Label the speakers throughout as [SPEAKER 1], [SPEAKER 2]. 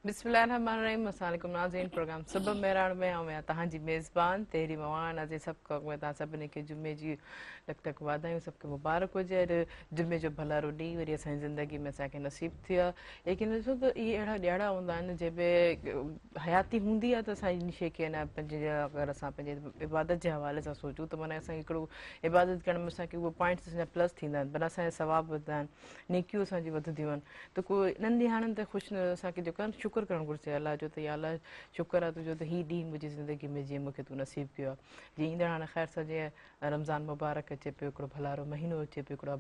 [SPEAKER 1] बिस्मिल्लाहिर्रहमानिर्रहीम। अस्सलाम वालेकुम नाज़रीन। प्रोग्राम सुबह मेराण में ऐं तव्हांजी मेज़बान तहरी मवान अॼु सभु में तव्हां सभिनी खे जुमे जी लख लख वाधायूं, सबके मुबारक हुजे। अॼु जुमे जो भलारो ॾींहुं वरी असांजी ज़िंदगी में असांखे नसीब थी आहे। लेकिन ॾिसो त इहे अहिड़ा ॾियारा हूंदा आहिनि जंहिंमें हयाती हूंदी आहे त असां इन शइ खे न पंहिंजे अगरि असां पंहिंजे इबादत जे हवाले सां सोचूं त माना असांखे हिकिड़ो इबादत करण में असांखे उहे पॉइंट्स असांजा प्लस थींदा आहिनि, माना असांजा सवाब वधंदा आहिनि, नेकियूं असांजी वधंदियूं आहिनि। त को इन्हनि ॾियारनि ते ख़ुशि असांखे जेको आहे शुकुरु करणु घुरिजे अलाह जो, त या अलाह शुकुरु आहे तुंहिंजो त हीउ ॾींहुं मुंहिंजी ज़िंदगी में जीअं मूंखे तूं नसीब कयो आहे। जीअं ईंदड़ हाणे ख़ैर सां जीअं रमज़ान मुबारक अचे पियो, हिकिड़ो भलारो महीनो अचे पियो, हिकिड़ो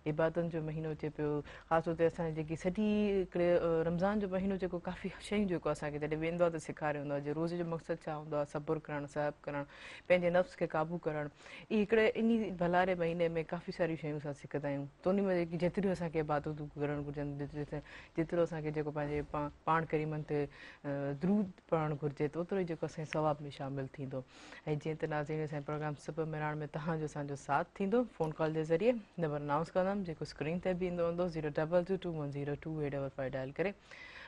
[SPEAKER 1] इबादतुनि जो महीनो अचे पियो। ख़ासि तौर ते असांजी जेकी सॼी हिकिड़े रमज़ान जो महीनो जेको काफ़ी शयूं जेको असांखे जॾहिं वेंदो आहे त सेखारियो वेंदो आहे। जे रोज़ जो मक़सदु छा हूंदो आहे? सबुरु करणु, सहब करणु, पंहिंजे नफ़्स खे क़ाबू करणु। ई हिकिड़े इन भलारे महीने में काफ़ी सारियूं शयूं असां सिखंदा आहियूं। त उन में जेकी जेतिरियूं असांखे इबादतूं करणु घुरिजनि, जेतिरो असांखे जेको पंहिंजे पाण करीमनि ते दरूद पढ़णु घुरिजे त ओतिरो ई जेको असांजे सवाब में शामिलु थींदो। ऐं जीअं त नाज़रीन असांजे प्रोग्राम सुबुह मेराण में तव्हांजो असांजो साथ थींदो फ़ोन कॉल जे ज़रिए। नंबर अनाउंस कंदमि जेको स्क्रीन ते बि ईंदो हूंदो 02221022855 डायल करे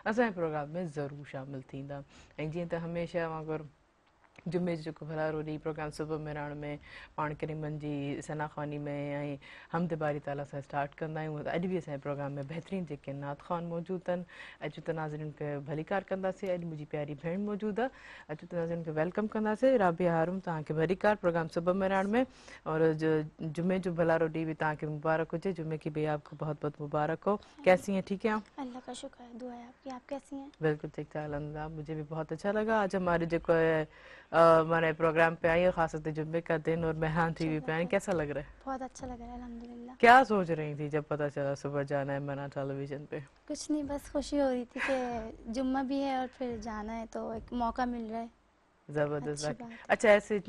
[SPEAKER 1] असांजे प्रोग्राम में ज़रूरु शामिलु थींदा। ऐं जीअं त हमेशह वांगुरु जुमे जो जेको भलारो ॾींहुं प्रोग्राम सुबुह मेराण में पाण करीमनि जी सनाख़वानी में ऐं हमद बारी ताला सां स्टार्ट कंदा आहियूं। अॼु बि असांजे प्रोग्राम में बहितरीनु जेके नात ख़्वान मौजूदु आहिनि। अचो त नाज़रीन खे भलीकार कंदासीं। अॼु मुंहिंजी प्यारी भेण मौजूदु आहे। अचो त नाज़रीन खे वेलकम कंदासीं। राबिया हारून तव्हांखे भलीकार प्रोग्राम सुबुह मेराण में और जुमे जो भलारो ॾींहुं भी तव्हांखे मुबारक हुजे। जुमे की भी आपको बहुत बहुत मुबारक हो। कैसी हैं? ठीक है आप?
[SPEAKER 2] अल्लाह का शुक्र है, दुआ है आपकी। आप कैसी हैं?
[SPEAKER 1] बिल्कुल ठीक ठाक अल्हम्दुलिल्लाह, मुझे भी बहुत अच्छा लगा। आज हमारे जो हमारे प्रोग्राम पे आई है, खासतौर से जुम्मे का दिन और मेहरान टीवी पे आई, कैसा लग रहा है?
[SPEAKER 2] बहुत अच्छा लग रहा है अल्हम्दुलिल्लाह।
[SPEAKER 1] क्या सोच रही थी जब पता चला सुबह जाना है मेहरान टेलीविजन पे?
[SPEAKER 2] कुछ नहीं, बस खुशी हो रही थी कि जुम्मा भी है और फिर जाना है तो एक मौका मिल रहा है।
[SPEAKER 1] जबरदस्त।
[SPEAKER 2] अच्छी बात है।
[SPEAKER 1] अच्छा, ऐसे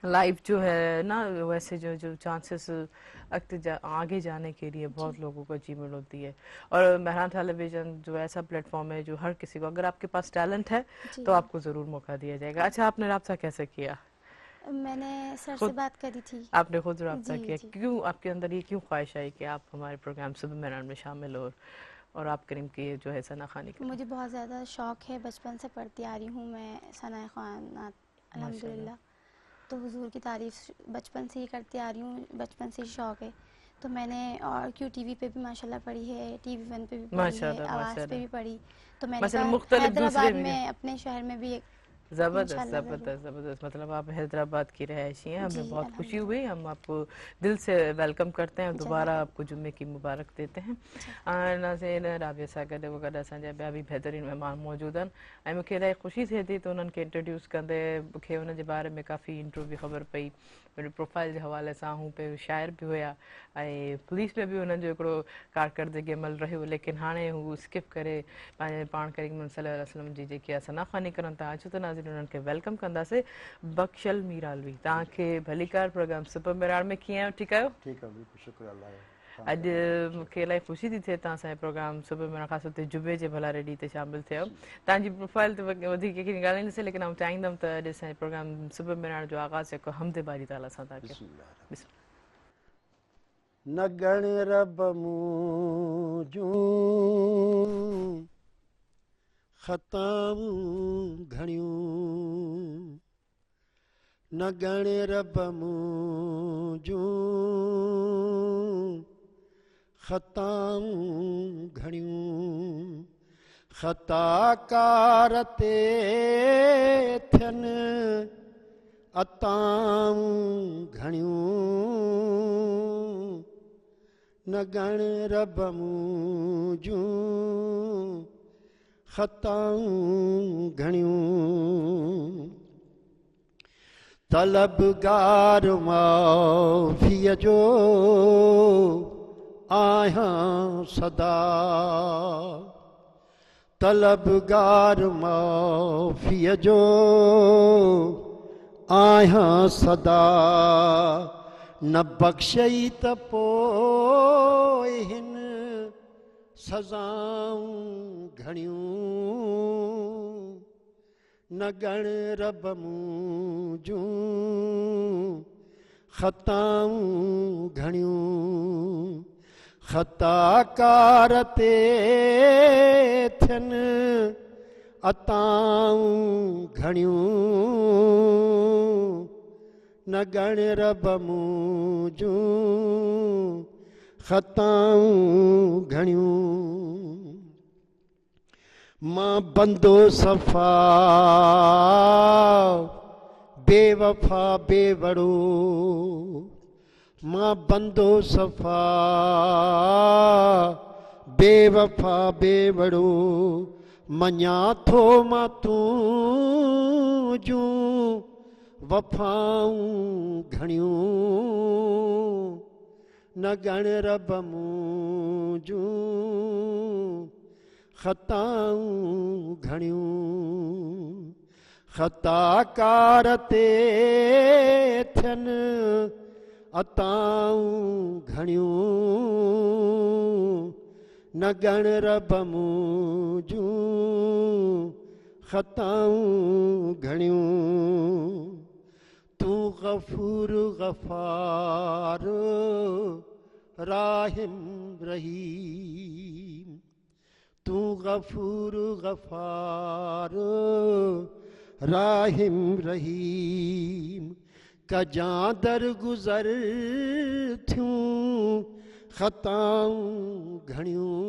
[SPEAKER 1] लाइफ जो है ना, वैसे जो चांसेस आगे जाने के लिए बहुत लोगों को अचीवमेंट होती है। और मेहरान टेलीविजन जो ऐसा प्लेटफॉर्म है जो हर किसी को, अगर आपके पास टैलेंट है तो आपको ज़रूर मौका दिया जाएगा। अच्छा, आपने राब्ता कैसे किया?
[SPEAKER 2] मैंने सर से
[SPEAKER 1] खुद
[SPEAKER 2] बात करी थी।
[SPEAKER 1] आपने खुद राब्ता
[SPEAKER 2] जी
[SPEAKER 1] किया?
[SPEAKER 2] जी।
[SPEAKER 1] क्यों आपके अंदर ये क्यों ख्वाहिश आई कि आप हमारे प्रोग्राम सुबह मेहरान में शामिल हो और आप करीम की जो है सना खानी करें?
[SPEAKER 2] मुझे बहुत ज़्यादा शौक़ है, बचपन से पढ़ती आ रही हूँ मैं सनाए ख़वानात अल्हम्दुलिल्लाह। तो हुजूर की तारीफ़ बचपन से ही करती आ रही हूँ, बचपन से ही शौक़ है। तो मैंने और क्यों टीवी पे भी माशाल्लाह पढ़ी है, टीवी वन पे भी पढ़ी है,
[SPEAKER 1] माशाल्लाह
[SPEAKER 2] आवाज़ पे
[SPEAKER 1] माशाल्लाह
[SPEAKER 2] भी पढ़ी। तो मैंने
[SPEAKER 1] माशाल्लाह,
[SPEAKER 2] कहा
[SPEAKER 1] मुख्तलिफ दूसरे
[SPEAKER 2] हैदराबाद
[SPEAKER 1] में
[SPEAKER 2] में अपने शहर में भी एक
[SPEAKER 1] ज़बरदस्त
[SPEAKER 2] इंशाल्लाह ज़रूर।
[SPEAKER 1] ज़बरदस्त ज़बरदस्त। मतलब आप हैदराबाद की रहायशी हैं,
[SPEAKER 2] जी
[SPEAKER 1] हमें बहुत खुशी
[SPEAKER 2] अल्हम्दुलिल्लाह।
[SPEAKER 1] हुई। हम आपको दिल से वेलकम करते हैं और दोबारा
[SPEAKER 2] जज़ाकल्लाह।
[SPEAKER 1] आपको जुम्मे की मुबारक देते हैं।
[SPEAKER 2] जज़ाकल्लाह।
[SPEAKER 1] नाज़रीन, राबिया सां गॾु वग़ैरह असांजा ॿिया बि बहितरीनु महिमान मौजूदु आहिनि ऐं मूंखे इलाही ख़ुशी थिए थी त उन्हनि खे इंट्रोड्यूस कंदे मूंखे उन जे बारे में काफ़ी इंट्रो बि ख़बर पई। प्रोफाइल जे हवाले सां हू पहिरियों शाइर बि हुया ऐं पुलिस में बि हुननि जो हिकिड़ो कारकर्दगी अमल रहियो, लेकिन हाणे हू स्किप करे पंहिंजे पाण करीम सल्लल्लाहु अलैहि वसल्लम जी जेकी आहे सनाख़वानी करनि था। अचो त नाज़रीन उन्हनि खे वेलकम कंदासीं। बख्शल मीरालवी, तव्हांखे भलीकार प्रोग्राम सुबुह मेराण में कीअं आहियो? ठीकु आहियो?
[SPEAKER 3] ठीकु आहे, बिल्कुलु शुक्र अल्लाह जो।
[SPEAKER 1] अॼु मूंखे इलाही ख़ुशी थी थिए तव्हां असांजे प्रोग्राम सुबुह मेराण ख़ासि तौर ते जुमे जे भलारे ॾींहं ते शामिलु थियो। तव्हांजी प्रोफाइल ते वधीक कंहिंखे ॻाल्हाईंदासीं, लेकिन आउं चाहींदमि त अॼु असांजे प्रोग्राम सुबुह मेराण जो आगाज़ जेको हमद बारी ताला सां था कयूं।
[SPEAKER 3] न गण रब मूं जूं ख़ताऊं घणियूं, न गण रब मूं जूं ख़ताऊं घणियूं, ख़ताकार ते थियनि अताऊं घणियूं, न गण रब मूं जूं ख़ताऊं घणियूं, तलबगार माफ़ीअ जो आहियां सदा, तलबगार माफ़ीअ जो आहियां सदा, न बख़्शई त पोइ हिन सज़ाऊं घणियूं, न गण रब मूं जूं ख़ताऊं घणियूं, ख़ताकार ते थियनि अताऊं घणियूं न ॻण रब मूं जूं ख़ताऊं घणियूं मां बंदो सफ़ा बेवफ़ा बेवड़ो मां बंदो सफ़ा बेवफ़ा बेवड़ो मञा थो मां तूं जूं वफ़ाऊं घणियूं न ॻण रब मूं जूं ख़ताऊं घणियूं ख़ताकार ते थियनि अताऊं घणियूं न ॻण रब मूं जूं ख़ताऊं घणियूं तूं ग़फ़ूर ग़फ़ार राहिम रहीम तूं ग़फ़ूर ग़फ़ार राहिम रहीम कजां दरगुज़र थियूं ख़ताऊं घणियूं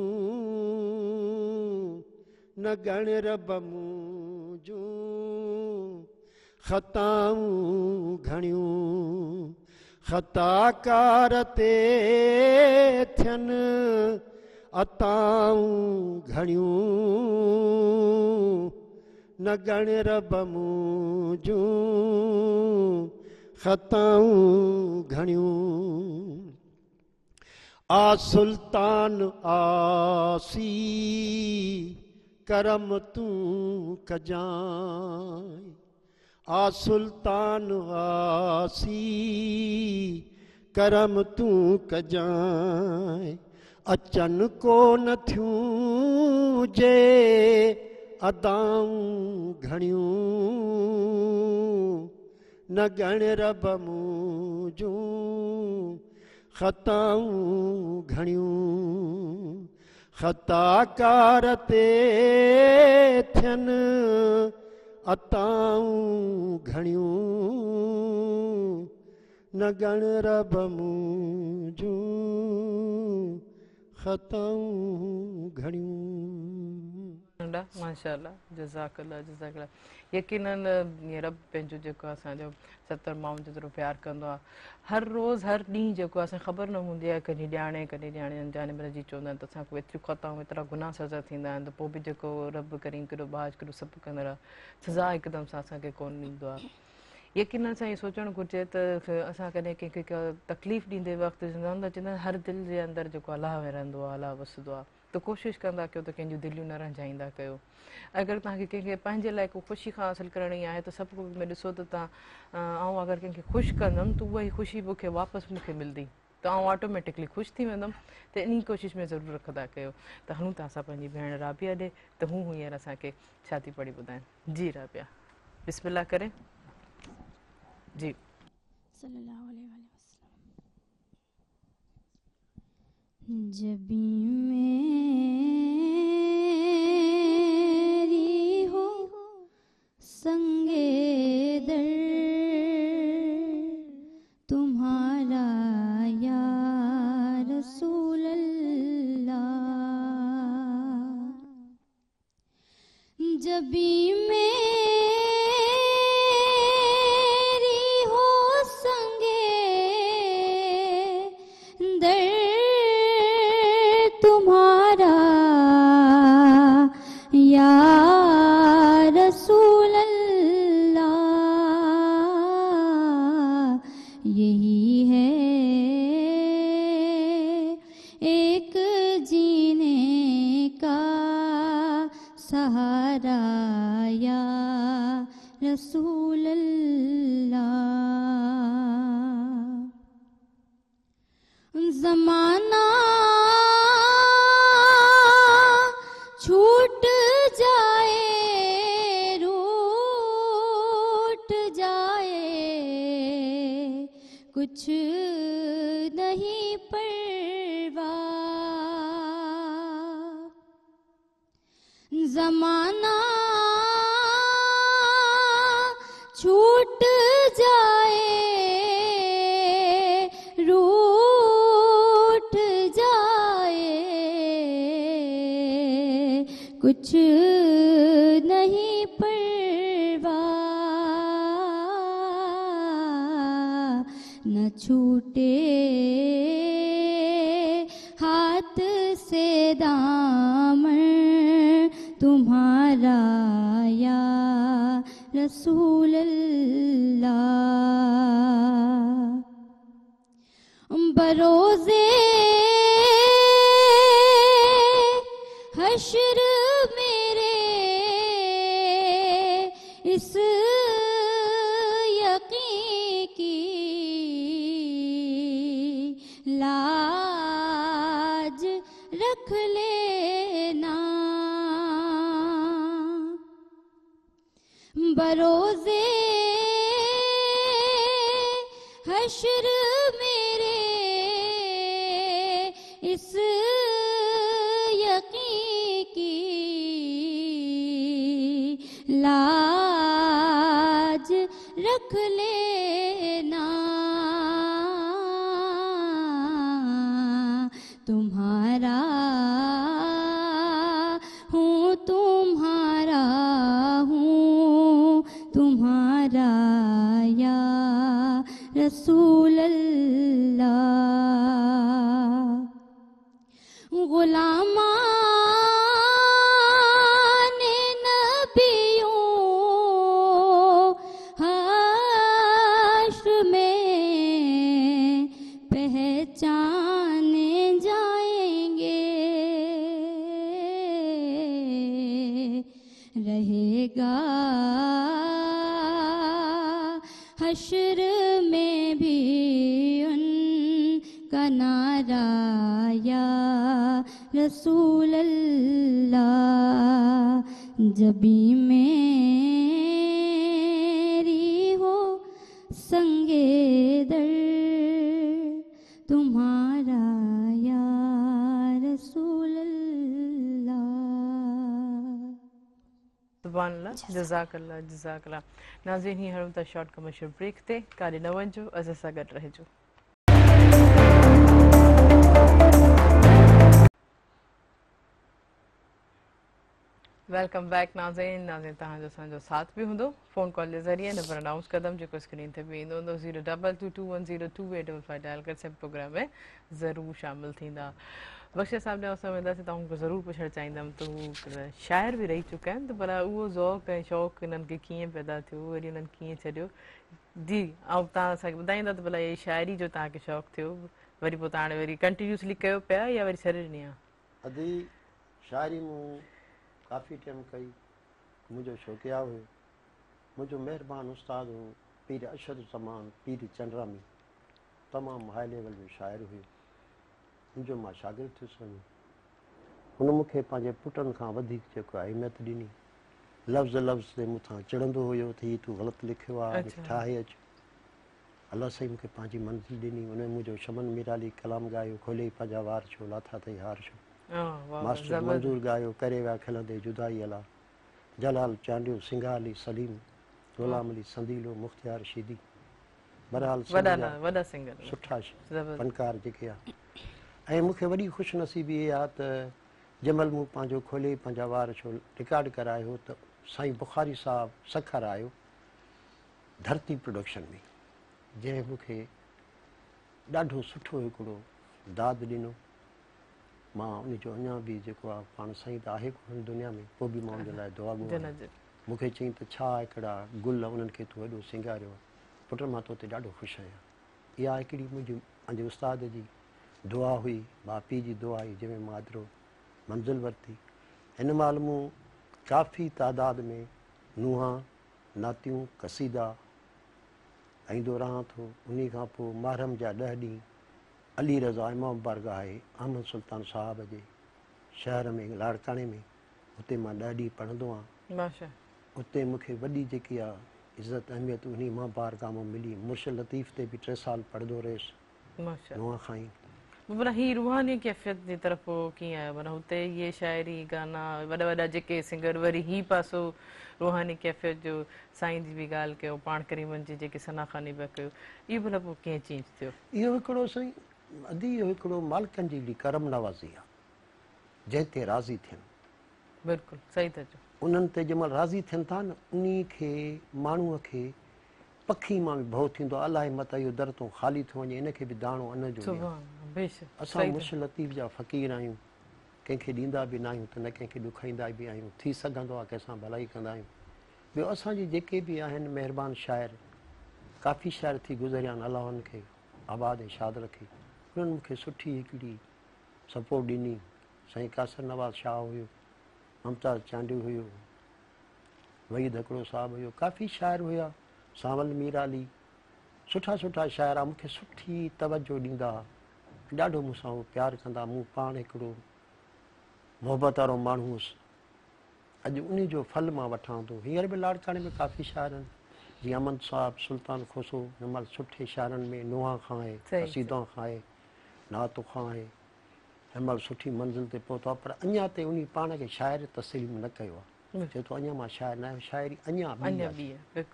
[SPEAKER 3] न ॻण रब मूं जूं ख़ताऊं घणियूं ख़ताकार ते थियनि अताऊं घणियूं न ॻण रब मूं जूं ख़ताऊं घणियूं आ सुल्तान आसी करम तूं कजांइ आ सुल्तान आसी करम तूं कजांइ अचनि कोन थियूं जे अदाऊं घणियूं न ॻण रब मूं जूं ख़ताऊं घणियूं ख़ताकार ते थियनि अताऊं घणियूं न ॻण रब मूं जूं ख़ताऊं घणियूं
[SPEAKER 1] माशाअल्लाह जज़ाकल्लाह जज़ाकल्लाह यकीनन ये रब पंहिंजो जेको असांजो 70 माण्हुनि जेतिरो प्यारु कंदो आहे हर रोज़ हर ॾींहुं जेको असांखे ख़बर न हूंदी आहे कॾहिं ॼाणे अनजाने में रहिजी चवंदा आहिनि त असांखे एतिरियूं ख़ताऊं एतिरा गुनाह सज़ा थींदा आहिनि त पोइ बि जेको रब करीम केॾो बाज केॾो सभु कंदड़ आहे सज़ा हिकदमि सां असांखे कोन ॾींदो आहे यकीनन सां इहो सोचणु घुरिजे त असां कॾहिं कंहिंखे का तकलीफ़ ॾींदे वक़्तु चवंदा आहिनि हर दिलि जे अंदरि जेको अलाह रहंदो आहे अलाह वसंदो आहे त कोशिशि कंदा कयो त कंहिंजूं दिलियूं न रंजाईंदा कयो अगरि तव्हांखे कंहिंखे पंहिंजे लाइ को ख़ुशी हासिलु करणी आहे त सभु में ॾिसो त तव्हां ऐं अगरि कंहिंखे ख़ुशि कंदमि त उहा ई ख़ुशी मूंखे वापसि मूंखे मिलंदी त आउं ऑटोमेटिकली ख़ुशि थी वेंदमि त इन कोशिशि में ज़रूरु रखंदा कयो त हलूं था असां पंहिंजी भेण राबिया ॾे त हू हींअर असांखे छा थी पढ़ी ॿुधाइनि जी राबिया बिस्मिल्लाह करे जी
[SPEAKER 2] सल्लल्लाहु अलैहि वसल्लम जबी मेरी हो संगे दर तुम्हारा या रसूल अल्लाह जबी रसूल अल्लाह ज़माना छूट जाए रूठ जाए कुछ नहीं परवाह زمانہ چھوٹ جائے روٹھ جائے کچھ نہیں پرواہ نہ چھوٹے ہاتھ سے دامن تمہارا یا رسول اللہ بروزے حشر میرے اس یقین کی لاج رکھ لینا بروزے حشر میرے اس یقین کی لاج رکھ لینا تمہارا ہوں تمہارا ہوں تمہارا یا رسول اللہ غلامان نبیوں حشر میں پہچانے جائیں گے رہے گا حشر میں بھی ان کا نعرہ یا رسول اللہ جبھی میری ہو سنگے در تمہارا یا رسول اللہ
[SPEAKER 1] سبحان اللہ جزاک اللہ جزاک اللہ ناظرین ہی ہرم تا شارٹ کمرشل بریک تے کاری نہ ونجو اساں ساں گڈ رہجو ویلکم بیک ناظرین تہاں جو ساتھ بھی ہوں فون کال کے ذریعے نمبر اناؤنس کردم جو اسکرین تے بھی ایندو 02221022855 ڈائل کر سب پروگرام میں ضرور شامل تھیندا بخش صاحب نے اس میں سے تاں کو ضرور پوچھنا چاہیندم تو شاعر بھی رہی چکا ہیں تو بھلا وہ ذوق ऐं शौक़ انہن کے کیئं پیدا थियो वरी उन्हनि कीअं छॾियो जी ऐं तव्हां असांखे ॿुधाईंदा त भला इहे शाइरी जो तव्हांखे शौक़ु थियो वरी पोइ तव्हां हाणे वरी कंटिन्यूसली कयो पिया या वरी छॾे ॾिनी आहे
[SPEAKER 3] अदी शाइरी मूं काफ़ी टाइम कई मुंहिंजो शौक़िया हुयो मुंहिंजो महिरबानी उस्ताद हो पीर अशद ज़मान पीर चंद्रामी तमामु हाई लेवल जो शाइर हुयो मुंहिंजो मां शागिर्दु थियुसि वञी हुन मूंखे पंहिंजे पुटनि खां वधीक जेको आहे अहमियत ॾिनी लफ़्ज़ लफ़्ज़ ते मूंखां चिड़ंदो हुयो त हीउ तूं ग़लति लिखियो आहे ठाहे अचु अलाह साईं मूंखे पंहिंजी मंज़िल ॾिनी उन मुंहिंजो शमन मिराली कलाम ॻायो खोले पंहिंजा वार छो लाथा अथई हार छो मास्टर मंज़ूर ॻायो करे विया खिलंदे जुदाई अला जलाल चांडियो सिंघा अली सलीम ग़ुलाम अली संदीलो मुख़्तियार शीदी बहरहाल
[SPEAKER 1] वॾा सिंगर
[SPEAKER 3] सुठा फनकार जेके आहे ऐं मूंखे वॾी ख़ुशनसीबी इहा आहे त जंहिंमहिल मूं पंहिंजो खोले पंहिंजा वार छो रिकॉर्ड करायो हो त साईं बुखारी साहब सखर आयो धरती प्रोडक्शन में जंहिं मूंखे ॾाढो सुठो हिकिड़ो दाद ॾिनो मां उनजो अञा बि जेको आहे पाण साईं त आहे कोन दुनिया में पोइ बि मां उनजे लाइ दुआ घुरां मूंखे चयईं त छा हिकिड़ा गुल उन्हनि खे तूं वॾो सिंगारियो पुट मां तो ते ॾाढो ख़ुशि आहियां इहा हिकिड़ी मुंहिंजी पंहिंजे उस्ताद जी दुआ हुई माउ पीउ जी दुआ हुई जंहिंमें मां एतिरो मंज़िल वरिती हिन महिल मूं काफ़ी तादाद में नुंहां नातियूं कसीदा ॻाईंदो रहां थो उन खां पोइ मुहर्रम जा 10 ॾींहं अली रज़ा इमाम बारगाह आहे अहमद सुल्तान साहब जे शहर में लाड़काणे में हुते मां 10 ॾींहं पढ़ंदो आहियां उते मूंखे वॾी जेकी आहे इज़त अहमियत उन इमाम बारगाह मां मिली मुर्शिद लतीफ़ ते बि 3 साल पढ़ंदो रहियुसि नुंहं खां ई
[SPEAKER 1] माना ही रूहानी कैफ़ियत जी तरफ़ कीअं आहे माना हुते ये शाइरी गाना वॾा वॾा जेके सिंगर वरी ही पासो रूहानी कैफ़ियत जो साईं जी बि ॻाल्हि कयो पाण करीमनि जी जेके सनाख़ानी पिया कयो इहो भला पोइ कीअं चेंज थियो
[SPEAKER 3] इहो हिकिड़ो साईं अदी इहो हिकिड़ो मालिकनि जी हिकिड़ी करम नवाज़ी आहे जंहिं ते राज़ी थियनि
[SPEAKER 1] बिल्कुलु सही था चओ
[SPEAKER 3] उन्हनि ते जंहिंमहिल राज़ी थियनि था न उन खे माण्हूअ खे पखी मां बि भउ थींदो आहे अलाए मत इहो दर तूं ख़ाली थो वञे इनखे बि दाणो अन जो ॾियां
[SPEAKER 1] सुभाणे बेशक
[SPEAKER 3] असां
[SPEAKER 1] सही
[SPEAKER 3] मुर्शिद लतीफ़ जा फ़क़ीर आहियूं कंहिंखे ॾींदा बि न आहियूं त न कंहिंखे ॾुखाईंदा बि आहियूं थी सघंदो आहे कंहिंसां भलाई कंदा आहियूं ॿियो असांजी जेके बि आहिनि महिरबानी शाइर काफ़ी शाइर थी गुज़रिया आहिनि अलाह उन्हनि खे आबाद ऐं शाद रखे उन्हनि मूंखे सुठी हिकिड़ी सपोर्ट ॾिनी साईं कासर नवाज़ शाह हुयो ममताज़ चांडियो हुयो वहीद हिकिड़ो साहिबु हुयो काफ़ी शाइर हुया सावल मीरा अली सुठा सुठा शाइरा मूंखे सुठी तवजो ॾींदा ॾाढो मूंसां उहो प्यारु कंदा मूं पाण हिकिड़ो मोहबत वारो माण्हू हुउसि अॼु उन जो फल मां वठां थो हींअर बि लाड़काणे में काफ़ी शाइर आहिनि जीअं अमन साहिबु सुल्तान खोसो हिन महिल सुठे शाइरनि में नुहा खां आहे कसीदा खां आहे नात खां आहे हिन महिल सुठी मंज़िल ते पहुतो आहे पर अञा ताईं उन पाण खे शाइर तस्लीम न कयो आहे चए थो अञा मां शाइर न आहियां शाइरी अञा बि आहे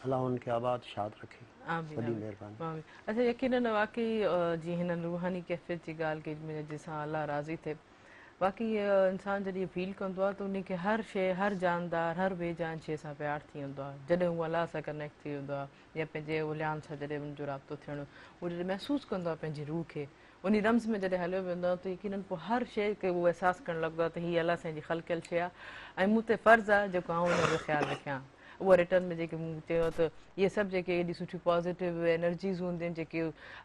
[SPEAKER 3] अलाह उनखे आबाद शाद रखे वॾी महिरबानी
[SPEAKER 1] अच्छा यकीनन वाकई जीअं हिननि रूहानी कैफ़ियत जी ॻाल्हि कई जंहिंसां अलाह राज़ी थिए बाक़ी इंसानु जॾहिं फील कंदो आहे त उनखे हर शइ हर जानदार हर बेजान शइ सां प्यारु थी वेंदो आहे जॾहिं हू अलाह सां कनेक्ट थी वेंदो आहे या पंहिंजे उलियान सां जॾहिं उनजो राब्तो थियणो उहो जॾहिं महसूसु कंदो आहे पंहिंजी रूह खे उन रम्ज़ में जॾहिं हलियो वेंदो आहे त यकीनन पोइ हर शइ खे उहो अहसासु करणु लॻंदो आहे त हीअ अलाह साईं जी ख़लकियल शइ आहे ऐं मूं ते फ़र्ज़ु आहे जेको आउं हुनजो ख़्यालु रखियां उहा रिटर्न में जेके मूं चयो त इहे सभु जेके एॾी सुठियूं पॉज़िटिव एनर्जीज़ हूंदियूं आहिनि जेके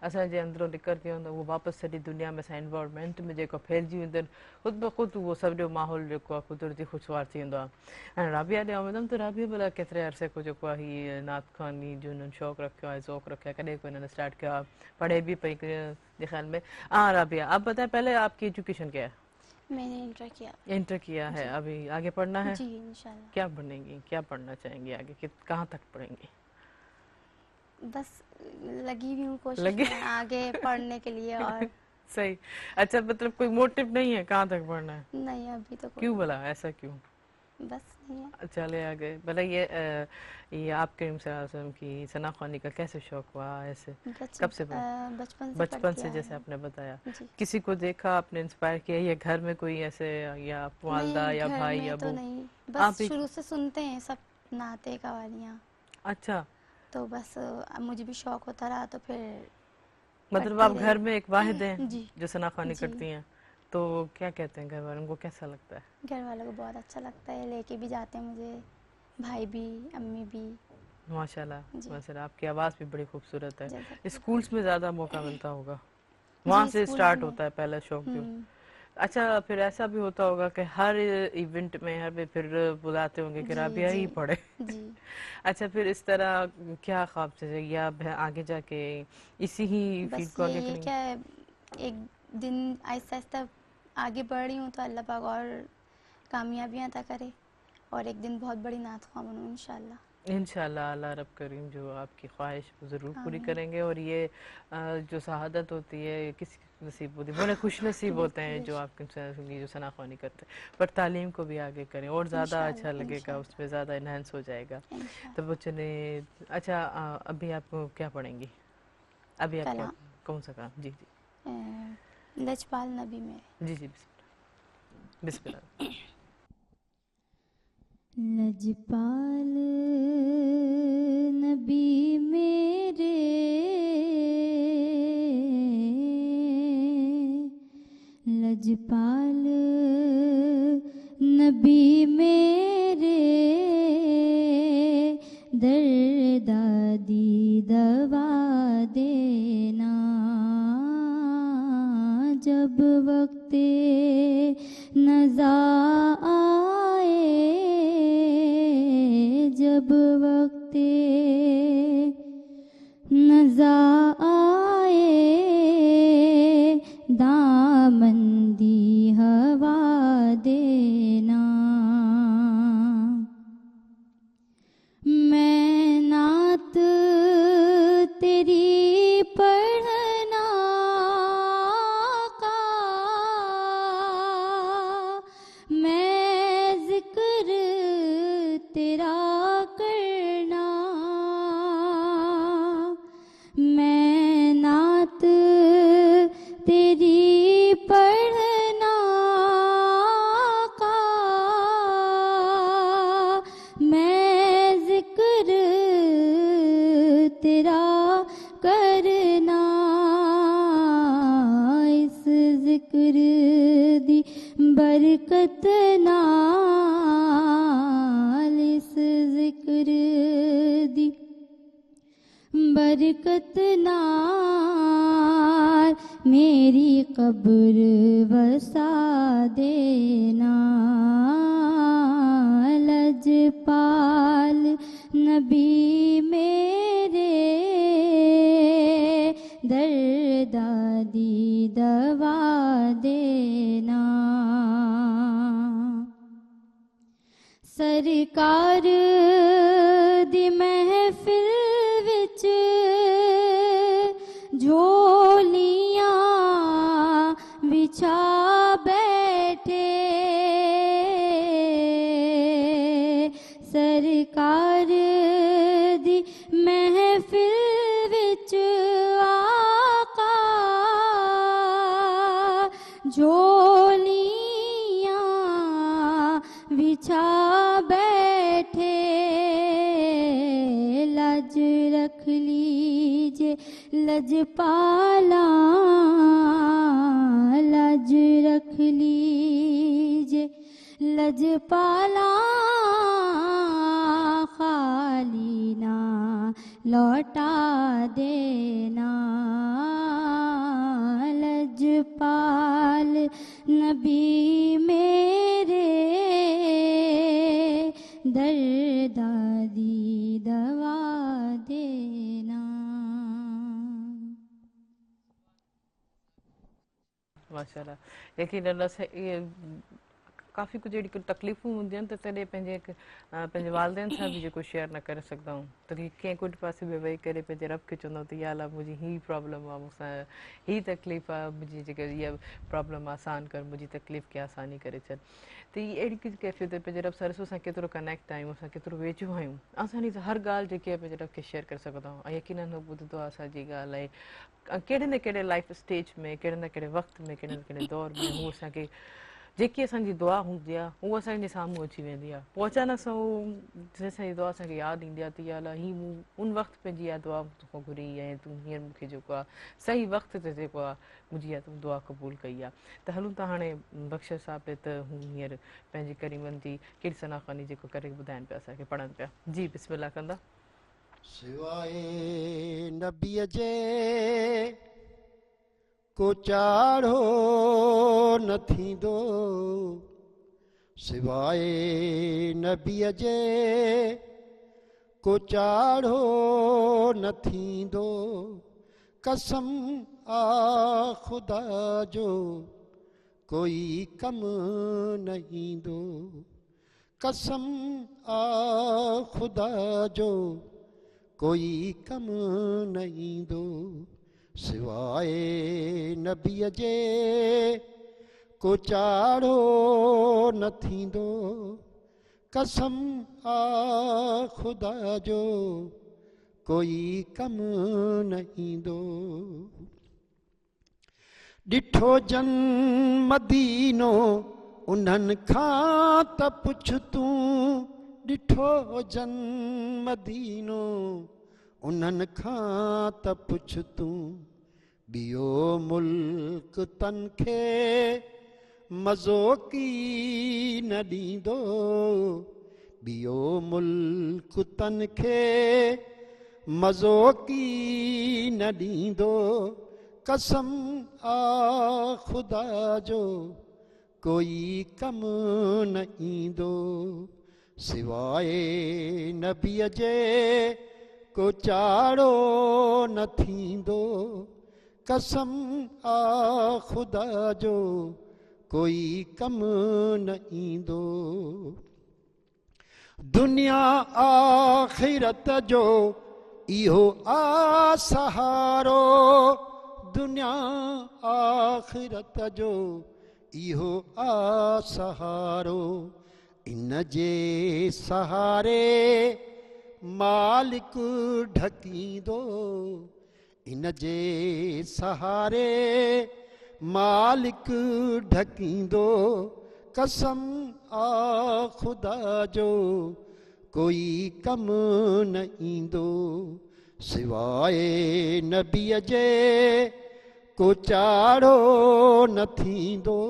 [SPEAKER 1] असांजे अंदरो निकिरंदियूं आहिनि उहो वापसि सॼी दुनिया में असां एनवायरमेंट में जेको फैलिजी वेंदियूं आहिनि ख़ुदि ब ख़ुदि उहो सॼो माहौल जेको आहे कुदरती ख़ुशवार थी वेंदो आहे हाणे राबिया ॾियां वेंदमि त राबिया भला केतिरे अरसे खां जेको आहे हीअ नात ख़ानी जो हिननि शौक़ु रखियो आहे ज़ौक़ु रखियो आहे कॾहिं को हिननि स्टार्ट कयो आहे पढ़े भी पई के ख्याल में हाँ राबिया आप बताएं पहले आपकी एजुकेशन क्या है
[SPEAKER 2] मैंने इंटर
[SPEAKER 1] किया है अभी आगे पढ़ना है
[SPEAKER 2] जी इंशाल्लाह
[SPEAKER 1] क्या बनेंगी क्या पढ़ना चाहेंगी आगे कहाँ तक पढ़ेंगी
[SPEAKER 2] बस लगी हुई हूँ कोशिश में आगे पढ़ने के लिए और
[SPEAKER 1] सही अच्छा मतलब कोई मोटिव नहीं है कहाँ तक पढ़ना है
[SPEAKER 2] नहीं अभी तो
[SPEAKER 1] क्यों बोला ऐसा क्यों
[SPEAKER 2] बस नहीं है
[SPEAKER 1] चले आगे भला ये आप करीम सल्लल्लाहु अलैहि वसल्लम की सनाख़वानी का कैसे शौक हुआ ऐसे कब से बचपन से जैसे आपने बताया किसी को देखा आपने इंस्पायर किया या घर में कोई ऐसे या वालदा या भाई या
[SPEAKER 2] तो नहीं बस शुरू से सुनते हैं सब नाते कवालियाँ
[SPEAKER 1] अच्छा
[SPEAKER 2] तो बस मुझे भी शौक होता रहा तो फिर
[SPEAKER 1] मतलब आप घर में एक वाहिद हैं जो सनाख़वानी करती हैं तो क्या कहते हैं घर वालों को कैसा लगता है
[SPEAKER 2] घर वालों को बहुत अच्छा लगता है लेके भी जाते हैं मुझे भाई भी अम्मी भी
[SPEAKER 1] माशाल्लाह माशाल्लाह आपकी आवाज़ भी बड़ी खूबसूरत है स्कूल्स में ज़्यादा मौका मिलता होगा वहाँ से स्टार्ट होता है पहला शौक जो अच्छा फिर ऐसा भी होता होगा कि हर इवेंट में हर में फिर बुलाते होंगे कि राबिया ही पढ़े अच्छा फिर इस तरह क्या ख्वाब से या आगे जाके इसी ही फील्ड को आगे करेंगे
[SPEAKER 2] क्या एक दिन आहिस्ता आहिस्ता आगे बढ़ रही हूँ तो अल्लाह पाक और कामयाबियाँ अता करे और एक दिन बहुत बड़ी नात ख्वाह बनूँ
[SPEAKER 1] इंशाल्लाह अल्लाह रब करीम जो आपकी ख्वाहिश ज़रूर पूरी करेंगे और ये जो शहादत होती है किसी नसीब होती है बड़े खुश नसीब होते हैं जो आपके जो सनाख़वानी करते हैं पर तालीम को भी आगे करें और ज़्यादा अच्छा लगेगा उसमें ज़्यादा इन्हांस हो जाएगा तो वो चले अच्छा अभी आप क्या पढ़ेंगी अभी आप क्या कौन सा काम जी जी
[SPEAKER 2] लजपाल नबी में
[SPEAKER 1] जी जी बिस्मिल्लाह
[SPEAKER 4] लजपाल नबी मेरे लजपाल नबी मेरे दर्दादी दवा देना जब वक्ते नज़ा आए जब वक्ते नज़ा आए दामंदी हवा देना मैं नात तेरी पढ़ना ज़िक्र दी बरकत नाल, इस ज़िक्र दी बरकत नाल मेरी कब्र वसा देना। लजपाल नबी मेरे दर्दादी दवा देना। सरकार दी महफिल विच झोलियां बिछा बैठे, सरकार दी महफिल विच आका झोलियां बिछा बैठे। लज रख लीजे लजपाला, लज रख लीजे लजपाला, खाली ना लौटा देना। लजपाल नबी मेरे दर्दादी दवा देना।
[SPEAKER 1] माशाल्लाह, यकीनन इहे काफ़ी कुछ अहिड़ी तकलीफ़ूं हूंदियूं आहिनि त तॾहिं पंहिंजे वालदेन सां बि जेको शेयर न करे सघंदा आहियूं, त कंहिं कुझु पासे में वेही करे पंहिंजे रब खे चवंदा आहियूं त या अल्लाह मुंहिंजी हीअ प्रॉब्लम आहे, मूंसां हीअ तकलीफ़ आहे, मुंहिंजी जेका इहा प्रॉब्लम आसान कर, मुंहिंजी तकलीफ़ खे आसानी करे छॾ। त हीअ अहिड़ी कुझु कैफ़ियत पंहिंजे रब सां ॾिसो असां केतिरो कनेक्ट आहियूं, असां केतिरो वेझो आहियूं, आसानी सां हर ॻाल्हि जेकी आहे पंहिंजे रब खे शेयर करे सघंदा आहियूं। ऐं यकीनन हू ॿुधंदो आहे असांजी ॻाल्हि, ऐं कहिड़े न कहिड़े लाइफ स्टेज में, कहिड़े न कहिड़े वक़्त में, कहिड़े न कहिड़े दौर में हू असांखे जेकी असांजी दुआ हूंदी आहे उहा असांजे साम्हूं अची वेंदी आहे। पोइ अचानक सां उहो जंहिंसां हीअ दुआ असांखे यादि ईंदी आहे त इहा अलाह हीअ मूं उन वक़्तु पंहिंजी इहा दुआ तोखां घुरी, ऐं तूं हींअर मूंखे जेको आहे सही वक़्त ते जेको आहे मुंहिंजी इहा तूं दुआ क़बूल कई आहे। त हलूं था हाणे बख़्शर साहिब ते, त हू हींअर पंहिंजी करीमनि जी कहिड़ी सनाख़ानी जेको करे ॿुधाइनि पिया, असांखे पढ़नि पिया। जी बिस्मिल्लाह कंदा।
[SPEAKER 3] सिवाए नबीअ जे को चाढ़ो न थींदो, सिवाए नबीअ जे को चाढ़ो न थींदो। कसम आ ख़ुदा जो कोई कम न ईंदो, कसम आ ख़ुदा जो कोई कम न ईंदो। सिवाए नबीअ जे को चाढ़ो न थींदो, कसम आ ख़ुदा जो कोई कम न ईंदो। ॾिठो जन मदीनो उन्हनि खां त पुछ तूं, ॾिठो जन मदीनो उन्हनि खां त पुछ तूं। ॿियो मुल्क तन खे मज़ो की न ॾींदो, ॿियो मुल्क तन खे मज़ो की न ॾींदो। कसम आ ख़ुदा जो कोई कम न ईंदो। सिवाए नबीअ जे को चाढ़ो न थींदो, कसम आ ख़ुदा जो कोई कम न ईंदो। दुनिया आख़िरत जो इहो आ सहारो, दुनिया आख़िरत जो इहो आ सहारो। इन जे सहारे मालिक ढकींदो, इन जे सहारे मालिक ढकींदो। कसम आ ख़ुदा जो कोई कम न ईंदो। सिवाए नबीअ जे को चाड़ो न थींदो,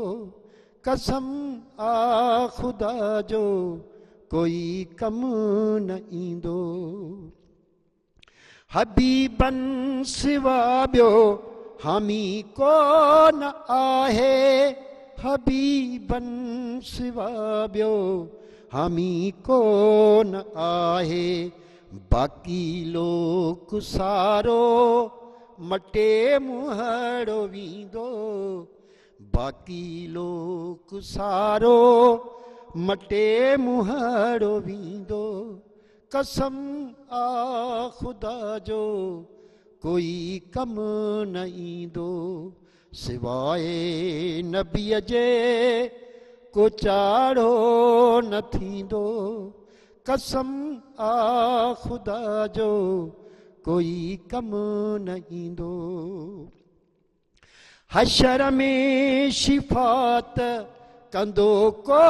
[SPEAKER 3] कसम आ ख़ुदा जो कोई कम न ईंदो। हबीबन सिवा ॿियो हामी को न आहे, हबीबन सिवा ॿियो हामी को न आहे। बाक़ी लोक सारो मटे मुहड़ो वींदो, बाक़ी लोक सारो मटे मुहड़ो वींदो। कसम आ ख़ुदा जो कोई कम न ईंदो, सिवाए नबीअ जे को चाड़ो न थींदो। कसम आ ख़ुदा जो कोई कम न ईंदो। हशर में शिफ़ात कंदो को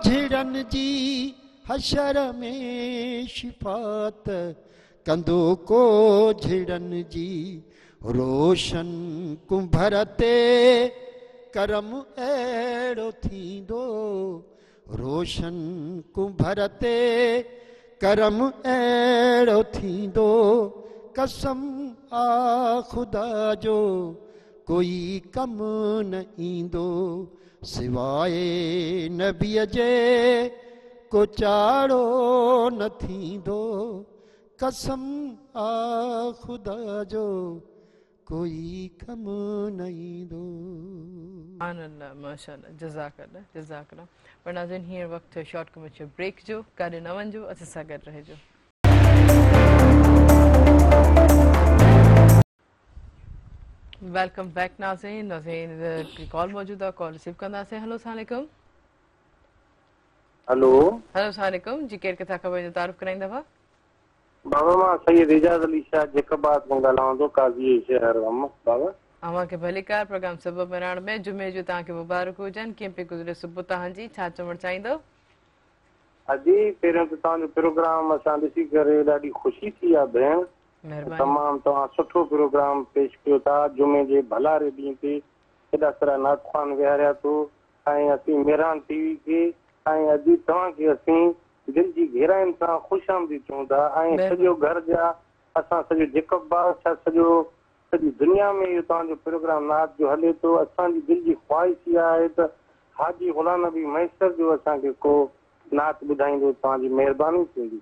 [SPEAKER 3] झिड़न जी, हशर में शिफ़ात कंदो को झिड़न जी। रोशन कुंभर ते करम अहिड़ो थींदो, रोशन कुंभर ते करम अहिड़ो थींदो। कसम आ ख़ुदा जो कोई कम न ईंदो, सिवाए नबीअ जे को चाड़ो न थींदो। कसम आ ख़ुदा जो कोई कम न ईंदो।
[SPEAKER 1] अल्लाह माशाल्लाह, जज़ाकल्लाह जज़ाकल्लाह। पर नाज़रीन हींअर वक़्तु शॉर्ट कमर्शियल ब्रेक जो, काॾे न वञिजो, असां सां गॾु रहिजो। वेलकम बैक नाज़रीन। नाज़रीन की कॉल मौजूद आहे, कॉल रिसीव कंदासीं। हेलो अस्सलाम वालेकुम।
[SPEAKER 5] हेलो
[SPEAKER 1] हेलो अस्सलाम वालेकुम जी, केरु किथां ख़बर जो तारुफ़ कराईंदव?
[SPEAKER 5] बाबा मां सैयद इजाज़ अली शाह जेकबाद मां ॻाल्हायां थो, काज़ी शहर अहमद बाबा।
[SPEAKER 1] अव्हांखे भलीकार प्रोग्राम सुबुह बराण में जुमे जो तव्हांखे मुबारक हुजनि। कीअं पई गुज़रे सुबुह तव्हांजी, छा चवणु चाहींदव?
[SPEAKER 5] अजी पहिरियों त तव्हांजो प्रोग्राम असां ॾिसी करे ॾाढी ख़ुशी थी आहे भेण।
[SPEAKER 1] महिरबानी।
[SPEAKER 5] तमामु तव्हां सुठो प्रोग्राम पेश कयो था। जुमे जे भलारे ॾींहं ते हेॾा सारा नाख़वान विहारिया थो ऐं असीं मेहरान टीवी खे ऐं अॼु तव्हांखे असीं दिलि जी गहराइनि सां ख़ुशि आमदी चऊं था। ऐं सॼो घर जा असां सॼो जेकबाद छा सॼी दुनिया में इहो तव्हांजो प्रोग्राम नात जो हले थो। असांजी दिलि जी ख़्वाहिश इहा आहे त हाजी ग़ुलाम नबी मैसर जो असांखे को नात ॿुधाईंदो, तव्हांजी महिरबानी थींदी।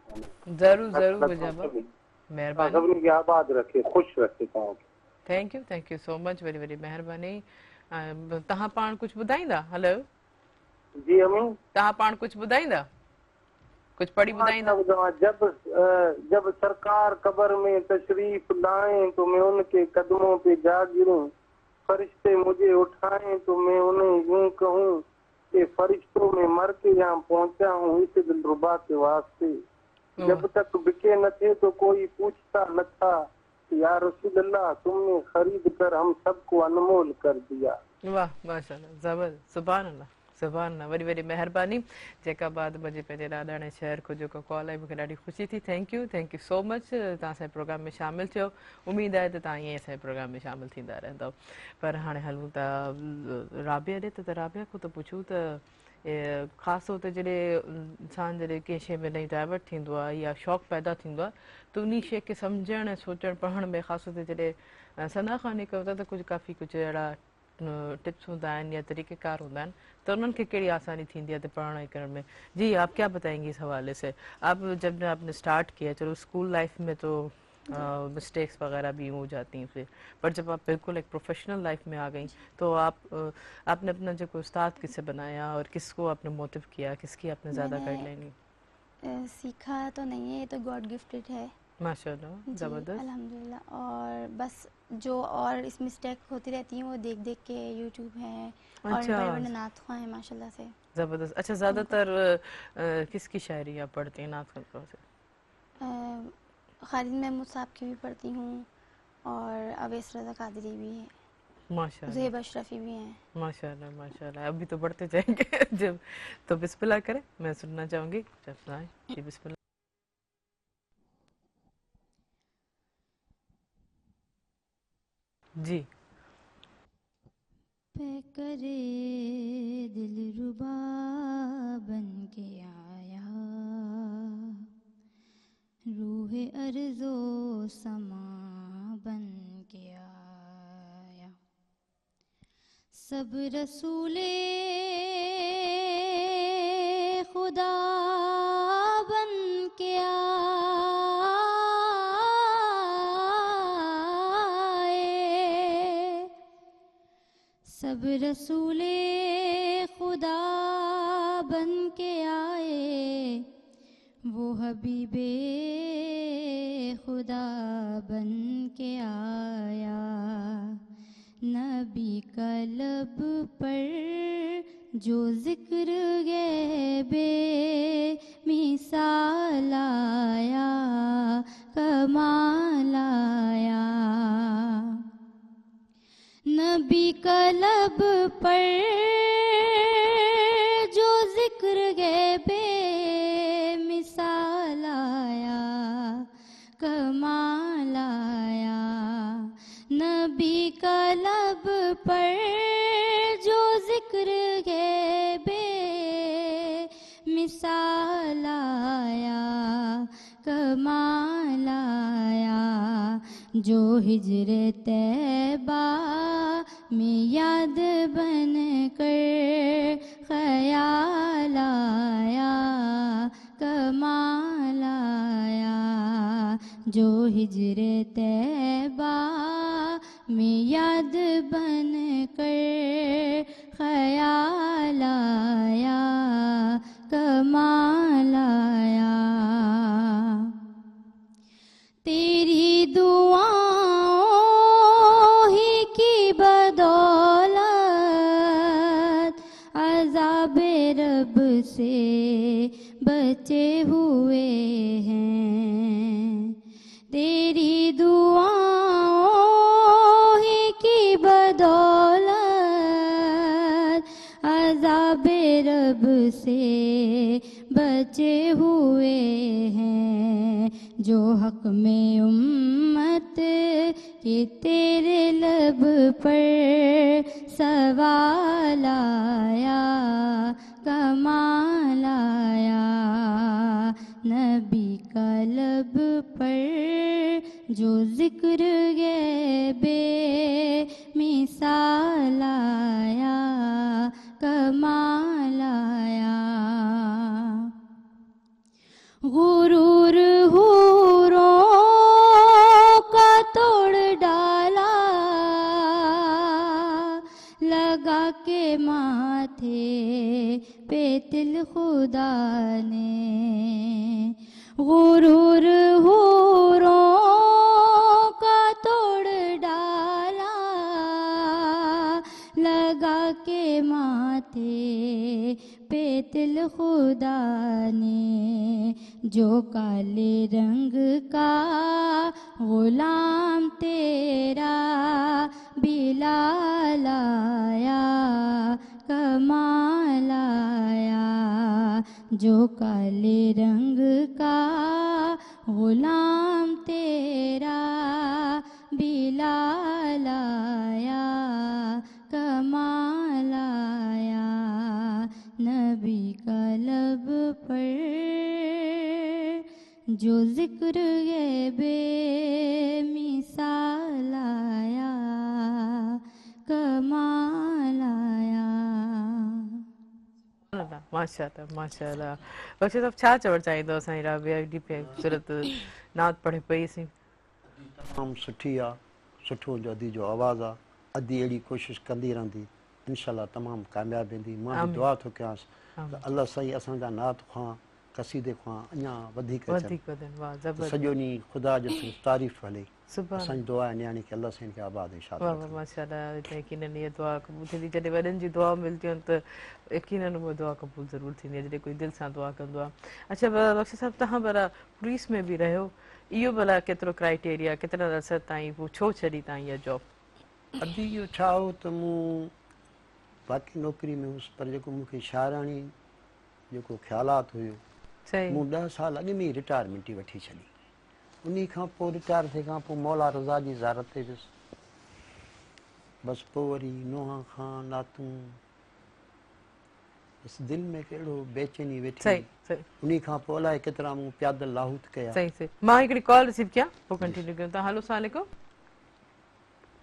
[SPEAKER 1] ज़रूरु ज़रूरु ॿुधाइबो, महिरबानी।
[SPEAKER 5] सभिनी खे आबाद रखे, ख़ुशि रखे तव्हांखे।
[SPEAKER 1] थैंक यू सो मच, वरी वरी महिरबानी। तव्हां पाण कुझु ॿुधाईंदा? हेलो
[SPEAKER 5] जी अमी,
[SPEAKER 1] तव्हां पाण कुझु ॿुधाईंदा, कुझु पढ़ी ॿुधाईंदा?
[SPEAKER 5] जब सरकार कब्र में तशरीफ लाएं तो मैं उनके कदमों पे जा गिरूं, फरिश्ते मुझे उठाएं तो मैं उन्हें यूं कहूं कि फरिश्तों में मर के यहाँ पहुंचा हूँ इस दिलरुबा के वास्ते। जब तक बिके न थे तो कोई पूछता न था कि या रसूल अल्लाह तुमने खरीद कर हम सबको अनमोल कर दिया।
[SPEAKER 1] वाह माशाल्लाह, ज़बरदस्त, सुभान अल्लाह सुभान अल्लाह, वरी वरी महिरबानी। जेका बाद मुंहिंजे पंहिंजे ॾाॾाणे शहर को जेको कॉल आई, मूंखे ॾाढी ख़ुशी थी। थैंक यू सो मच, तव्हां असांजे प्रोग्राम में शामिलु थियो। उमेदु आहे त तव्हां ईअं असांजे प्रोग्राम में शामिलु थींदा रहंदव। पर हाणे हलूं था राबिया ॾे, त राबिया खां त पुछूं त ख़ासि तौर ते जॾहिं इंसानु जॾहिं कंहिं शइ में नई डाइवर्ट थींदो आहे या शौक़ु पैदा थींदो आहे, त उन शइ खे सम्झणु ऐं सोचणु पढ़ण में ख़ासि तौर ते जॾहिं सना ख़ानी कयो था त कुझु काफ़ी कुझु अहिड़ा टिप्स होता है या तरीक़ेकार होता है, तो उन्होंने केड़ी आसानी थी है पढ़ने करने में। जी आप क्या बताएंगे इस हवाले से? आप जब आपने स्टार्ट किया, चलो स्कूल लाइफ में तो मिस्टेक्स वगैरह भी हो जाती हैं फिर, पर जब आप बिल्कुल एक प्रोफेशनल लाइफ में आ गई तो आपने अपना जो उस्ताद किससे बनाया और किसको आपने मोटिव किया, किसकी आपने ज़्यादा गाइडलाइन ली?
[SPEAKER 2] सीखा तो नहीं है, ये तो गॉड गिफ्टेड है
[SPEAKER 1] माशाल्लाह, ज़बरदस्त,
[SPEAKER 2] अल्हम्दुलिल्लाह। और बस जो और इस मिस्टेक होती रहती हैं वो देख देख के यूट्यूब है और बड़े बड़े नातख़्वा हैं माशाल्लाह से।
[SPEAKER 1] ज़बरदस्त। अच्छा, ज़्यादातर किसकी शायरी आप पढ़ती हैं नात ख़ुदा से?
[SPEAKER 2] खालिद महमूद साहब की भी पढ़ती हूँ और अवैस रज़ा कादरी भी है,
[SPEAKER 1] माशाल्लाह,
[SPEAKER 2] ज़ेब अशरफी भी हैं।
[SPEAKER 1] माशाल्लाह माशाल्लाह। अभी तो बढ़ते जाएंगे जब तो बिस्मिल्लाह करें, मैं सुनना चाहूँगी जब सुनाएं जी, बिस्मिल्लाह। जी
[SPEAKER 4] پہ کرے دل ربا بن کے آیا، روح ارض و سما بن کے آیا، سب رسول خدا بن کے آئے، سب رسول خدا بن کے آئے، وہ حبیب خدا بن کے آیا، نبی کا لب پر جو ذکر غیب مثال آیا، کمال آیا، نبی کا لب پر جو ذکر غیب مثال آیا، کمال آیا، نبی کا لب پر جو ذکر غیب مثال آیا، کمال آیا، جو ہجر طیبہ میں یاد بن کر خیال آیا، کمال آیا، جو ہجر طیبہ میں یاد بن کر خیال آیا، کمال آیا، تیری دعاؤں ہی کی بدولت عذاب رب سے بچے ہوئے ہیں، تیری دعاؤں ہی کی بدولت عذاب رب سے بچے ہوئے ہیں، جو حق میں امت کے تیرے لب پر سوال آیا، کمال آیا، نبی کا لب پر جو ذکر غیب مثال آیا، کمال آیا، غرور حوروں کا توڑ ڈالا، لگا کے ماتھے پہ تل خدا نے، غرور حوروں کا توڑ ڈالا، لگا کے ماتھے پہ تل خدا نے، جو کالے رنگ کا غلام تیرا بلال آیا، کمال آیا، جو کالے رنگ کا غلام تیرا بلال آیا، کمال آیا، نبی کا لب پر جو ذکر غیب مثال آیا، کمال آیا.
[SPEAKER 1] ماشاء اللہ ماشاء اللہ. بخش صاحب چھا چوڑ چاہیے اساں رابعہ ڈی پی صورت نعت پڑھے پئی سی
[SPEAKER 3] تمام سٹھی آ سٹھو جو ادی جو آواز آ ادی اڑی کوشش کندی رہندی انشاءاللہ تمام کامیاب ویندی. ماں دعا تو کیاس اللہ صحیح اساں جا نعت خواں قصیدے خواں اñا ودھیک سجو نی خدا جو تعریف ہلے. اساں دعا نیاणी کہ اللہ سین کے آباد اشاد
[SPEAKER 1] واہ ماشاء اللہ. یقیناً یہ دعا قبول تھی جڏहिं وڏن جی دعا ملتی تو یقیناً وہ دعا قبول ضرور تھی جڏहिं کوئی دل سے دعا کندو ہے. اچھا بخش صاحب تہاں بھلا پولیس میں بھی رہو ایو بھلا کترو کرائٹیریا کتنا عرصے تائیں وہ چھو چھڑی تائیں یہ جاب
[SPEAKER 3] ابھی جو چھاؤ تو موں باقی نوکری میں اس پر جو مکھے شاہرانی جو خیالات ہوئے موں 10 سال اگے میں ریٹائرمنٹ وٹھی چھلی. انہی کھاں پو ریٹائر تھے کھاں پو مولا رضا جی زیارت تے ویس बस पोइ वरी नुंहं खां नातूं बस दिल में कहिड़ो बेचैनी वेठी
[SPEAKER 1] सही सही
[SPEAKER 3] उन्ही खां पोइ अलाए केतिरा मूं प्यादल लाहूत कया
[SPEAKER 1] सही सही मां हिकिड़ी कॉल रिसीव कयां पोइ कंटिन्यू कयूं था हेलो अस्सलाम वालेकुम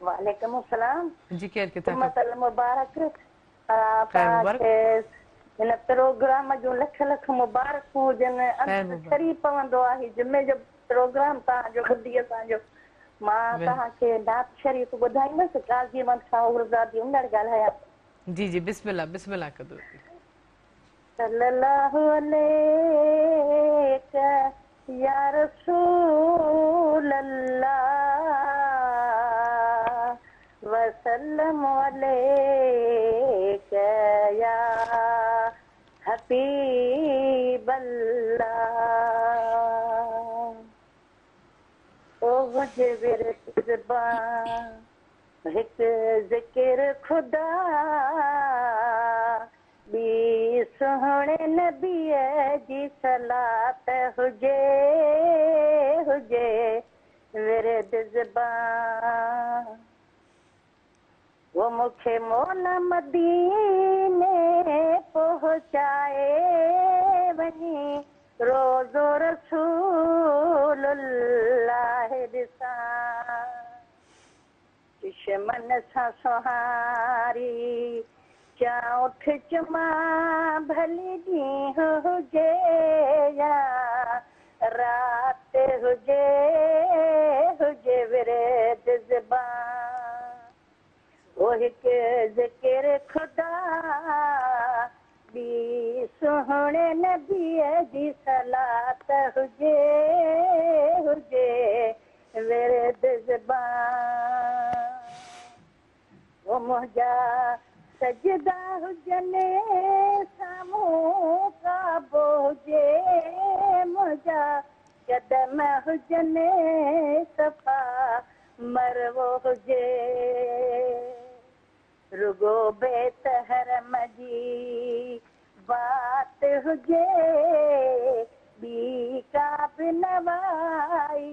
[SPEAKER 6] वालेकुम अस्सलाम
[SPEAKER 1] जी केरु किथां
[SPEAKER 6] जुम्मतल मुबारक
[SPEAKER 1] ख़ैर मुबारक
[SPEAKER 6] हिन प्रोग्राम जूं लख लख मुबारकूं हुजनि
[SPEAKER 1] ख़ैर
[SPEAKER 6] अंत
[SPEAKER 1] मुबारक
[SPEAKER 6] छरी पवंदो आहे जुमे जो प्रोग्राम तव्हांजो ॿुधी असांजो मां तव्हांखे नात शरीफ़ ॿुधाईंदसि काज़ी अहमद खां उर्ज़ादी उमर ॻाल्हायां
[SPEAKER 1] जी जी बिस्मिल्लाह बिस्मिल्लाह कदो
[SPEAKER 6] सल्लल्लाहु अलैका या रसूल अल्लाह वसल्लम अलैका या हबीब अल्लाह ओ मुझे विरत ज़बान हिक ज़िक्र खुदा बी सोहणे नबीअ जी सलात हुजे हुजे विरद ज़बान वो मूंखे मोल मदीने पहुचाए वञी रोज़ो रसूलुल्लाह ॾिसां दुश्मन सां सोहारी चा उठ चुमा भली ॾींहुं हुजे या रात हुजे हुजे विरद ज़बान ओ हिक ज़िक्र खुदा बी सोहणे नबीअ जी सलात हुजे हुजे विरद ज़बान ओ मुंहिंजा सजदा हुजने साम्हूं काबो हुजे मुंहिंजा कदम हुजने सफ़ा मरवो हुजे रुगो बेतहरम जी बात हुजे ॿी का बि नवाई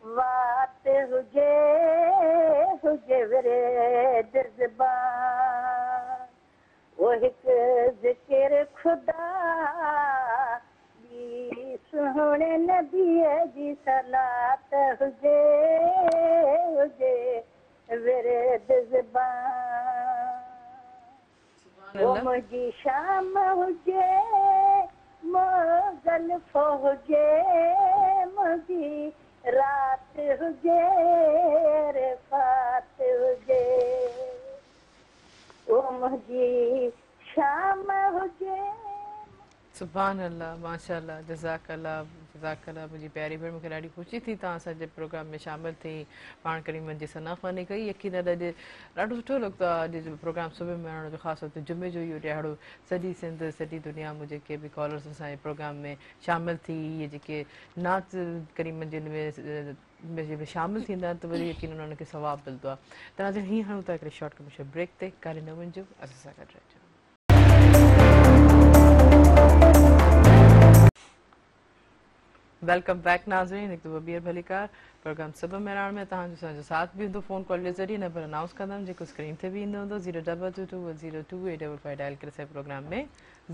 [SPEAKER 6] वात हुजे हुजे विरद ज़बान वो हिक ज़िक्र खुदा बी सोहणे नबीअ जी सलात हुजे हुजे विरद ज़बान वो मुंहिंजी शाम हुजे मुग़ल्फ़ हुजे मुंहिंजी रात हुजे रिफ़ात हुजे वो मुंहिंजी शाम हुजे
[SPEAKER 1] सुभान अल्लाह माशाअल्लाह जज़ाकल्लाह जज़ाकल्लाह मुंहिंजी प्यारी भेण मूंखे ॾाढी ख़ुशी थी तव्हां असांजे प्रोग्राम में शामिलु थी पाण करीमनि जी सनाख़वानी कई यकीनन अॼु ॾाढो सुठो लॻंदो आहे अॼु जो प्रोग्राम सुबुह में हणण जो ख़ासि तौर ते जुमे जो इहो ॾियारो सॼी सिंध सॼी दुनिया में जेके बि कॉलर्स असांजे प्रोग्राम में शामिलु थी इहे जेके नात करीमनि जिन में शामिलु थींदा आहिनि त वरी यकीनन उन्हनि खे सवाबु मिलंदो आहे त नाज़रीन हीअं हणूं था हिकिड़े शॉर्ट कमर्शियल ब्रेक ते कारे न वञिजो असां सां गॾु रहिजो वेलकम बैक नाज़रीन हिकु दफ़ो ॿीहर भली कार प्रोग्राम सभु मेराण में तव्हांजो असांजो साथ बि हूंदो फ़ोन कॉल जे ज़रिए नंबर अनाउंस कंदमि जेको स्क्रीन ते बि ईंदो हूंदो 02221028555 डायल करे असांजे प्रोग्राम में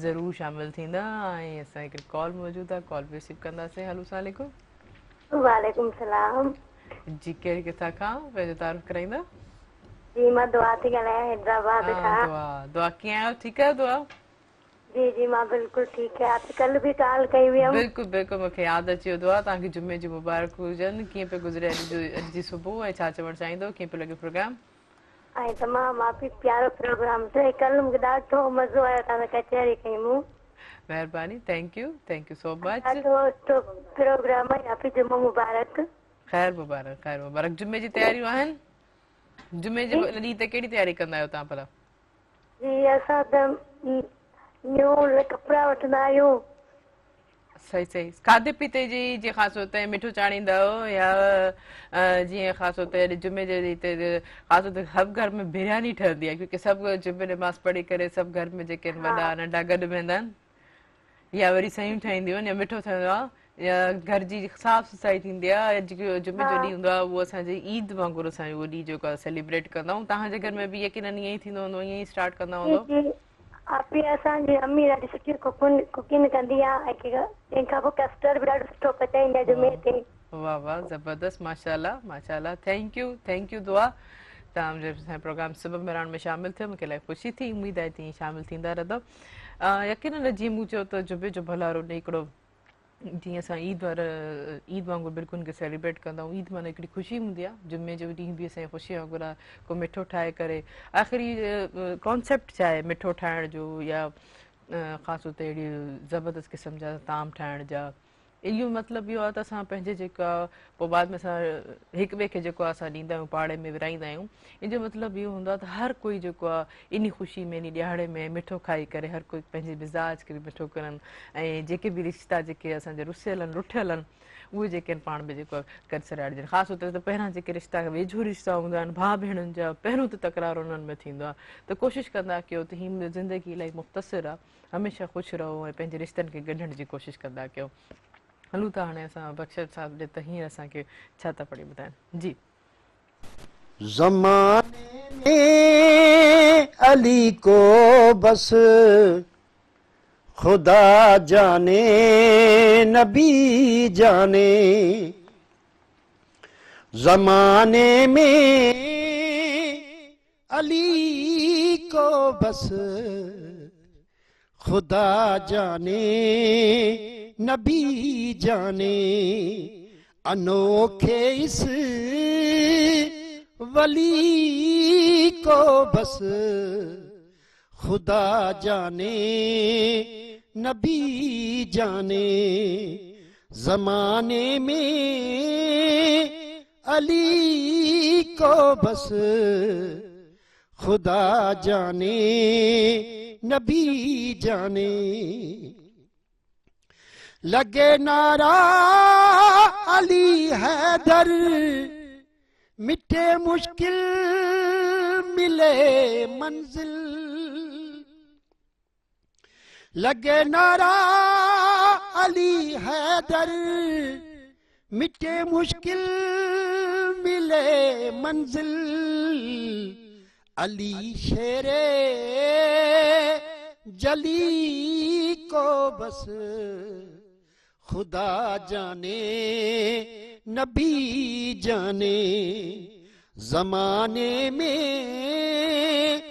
[SPEAKER 1] ज़रूरु शामिलु थींदा ऐं असां हिकिड़ी कॉल मौजूदु आहे कॉल बि रिसीव कंदासीं हेलो अस्सलाम वालेकुम
[SPEAKER 6] वालेकुम सलाम
[SPEAKER 1] जी केरु किथां खां पंहिंजो तारीफ़ कराईंदा
[SPEAKER 6] जी मां दुआ थी ॻाल्हायां हैदराबाद खां
[SPEAKER 1] दुआ दुआ कीअं आहियो ठीकु आहियो दुआ
[SPEAKER 6] जी जी मां बिल्कुलु ठीकु आहियां कल्ह बि कॉल कई हुयमि
[SPEAKER 1] बिल्कुलु बिल्कुलु मूंखे यादि अची वियो आहे तव्हांखे जुमे जी मुबारक हुजनि कीअं पियो गुज़रे अॼु जी सुबुह ऐं छा चवणु चाहींदो कीअं पियो लॻे प्रोग्राम
[SPEAKER 6] ऐं तमामु माफ़ी प्यारो प्रोग्राम थियो कल्ह मूंखे ॾाढो मज़ो आयो तव्हां कचहरी कई मूं
[SPEAKER 1] महिरबानी थैंक यू सो मच
[SPEAKER 6] ॾाढो सुठो प्रोग्राम आहे हाफ़िज़ जुमो मुबारक
[SPEAKER 1] ख़ैर मुबारक जुमे जी तयारियूं आहिनि जुमे जे ॾींहं ते कहिड़ी तयारी कंदा आहियो तव्हां भला
[SPEAKER 6] जी असां त न्यू कपिड़ा वठंदा आहियूं
[SPEAKER 1] सही सही खाधे पीते जी जीअं ख़ासि तौर ते मिठो चाढ़ींदा आहियो या जीअं ख़ासि तौर ते जुमे जे ॾींहं ते ख़ासि तौर ते सभु घर में बिरयानी ठहंदी आहे क्योंकि सभु जुमे नमाज़ पढ़ी करे सभु घर में जेके वॾा नंढा गॾु वेंदा आहिनि या वरी सयूं ठाहींदियूं आहिनि या मिठो ठहंदो आहे या घर जी साफ़ सफ़ाई थींदी आहे जेको जुमे जो ॾींहुं हूंदो आहे उहो असांजे ईद वांगुरु असां उहो ॾींहुं जेको आहे सेलिब्रेट कंदा आहियूं तव्हांजे घर में बि यकीनन ईअं ई थींदो हूंदो ईअं ई स्टार्ट कंदा
[SPEAKER 7] जी
[SPEAKER 1] हूंदो
[SPEAKER 7] जी आपी असांजी अम्मी ॾाढी सुठी कुकिंग कंदी आहे ऐं तंहिंखां पोइ कस्टर्ड बि ॾाढो सुठो पचाईंदी आहे जुमे ते
[SPEAKER 1] वाह वाह ज़बरदस्त माशाल्लाह माशाल्लाह थैंक यू दुआ तव्हां मुंहिंजे असांजे प्रोग्राम सबब मेरान में शामिल थियो मूंखे इलाही ख़ुशी थी उमेद आहे तीअं शामिल थींदा रहंदव यकीनन जीअं मूं चयो त जुमे जो भलारो ॾे हिकिड़ो जीअं असां ईद वांगुरु बिल्कुलु खे सेलिब्रेट कंदा आहियूं ईद माना हिकिड़ी ख़ुशी हूंदी आहे जुमे जो ॾींहुं बि असांजी ख़ुशी वांगुरु आहे को मिठो ठाहे करे आख़िरी कॉन्सेप्ट छा आहे मिठो ठाहिण जो या ख़ासि तौर ते अहिड़ी ज़बरदस्त क़िस्म जा ताम ठाहिण जा इहो मतिलबु इहो आहे त असां पंहिंजे जेको आहे पोइ बाद में असां हिक ॿिए खे जेको आहे असां ॾींदा आहियूं पाड़े में विराईंदा आहियूं इन जो मतिलबु इहो हूंदो आहे त हर कोई जेको आहे इन ख़ुशी में इन ॾियारे में मिठो खाई करे हर कोई पंहिंजे मिज़ाज खे मिठो करनि ऐं जेके बि रिश्ता जेके असांजा रुसियल आहिनि रुठियल आहिनि उहे जेके आहिनि पाण में जेको आहे करे छॾाइजनि ख़ासि तौर ते पहिरां जेके रिश्ता वेझो रिश्ता हूंदा आहिनि भाउ भेणुनि जा पहिरियों त तकरार उन्हनि में थींदो आहे त कोशिशि कंदा कयो त हीअ ज़िंदगी इलाही मुख़्तसिर आहे हमेशह ख़ुशि रहो ऐं पंहिंजे रिश्तनि खे ॻंढण जी कोशिशि कंदा कयो हलूं था हाणे असां बख़्शद साहिब ॾे त हींअर असांखे छा था पढ़ी ॿुधाइनि जी
[SPEAKER 3] ज़माने में अली को बस खुदा जाने नबी जाने ज़माने में अली को बस खुदा जाने नबी जाने अनोखे इस वली को बस खुदा जाने नबी जाने ज़माने में अली को बस खुदा जाने नबी जाने लगे नारा अली हैदर मिठे मुश्किल मिले मंजिल लगे नारा अली हैदर मिठे मुश्किल मिले मंजिल अली शेरे जली को बस खुदा जाने नबी जाने ज़माने में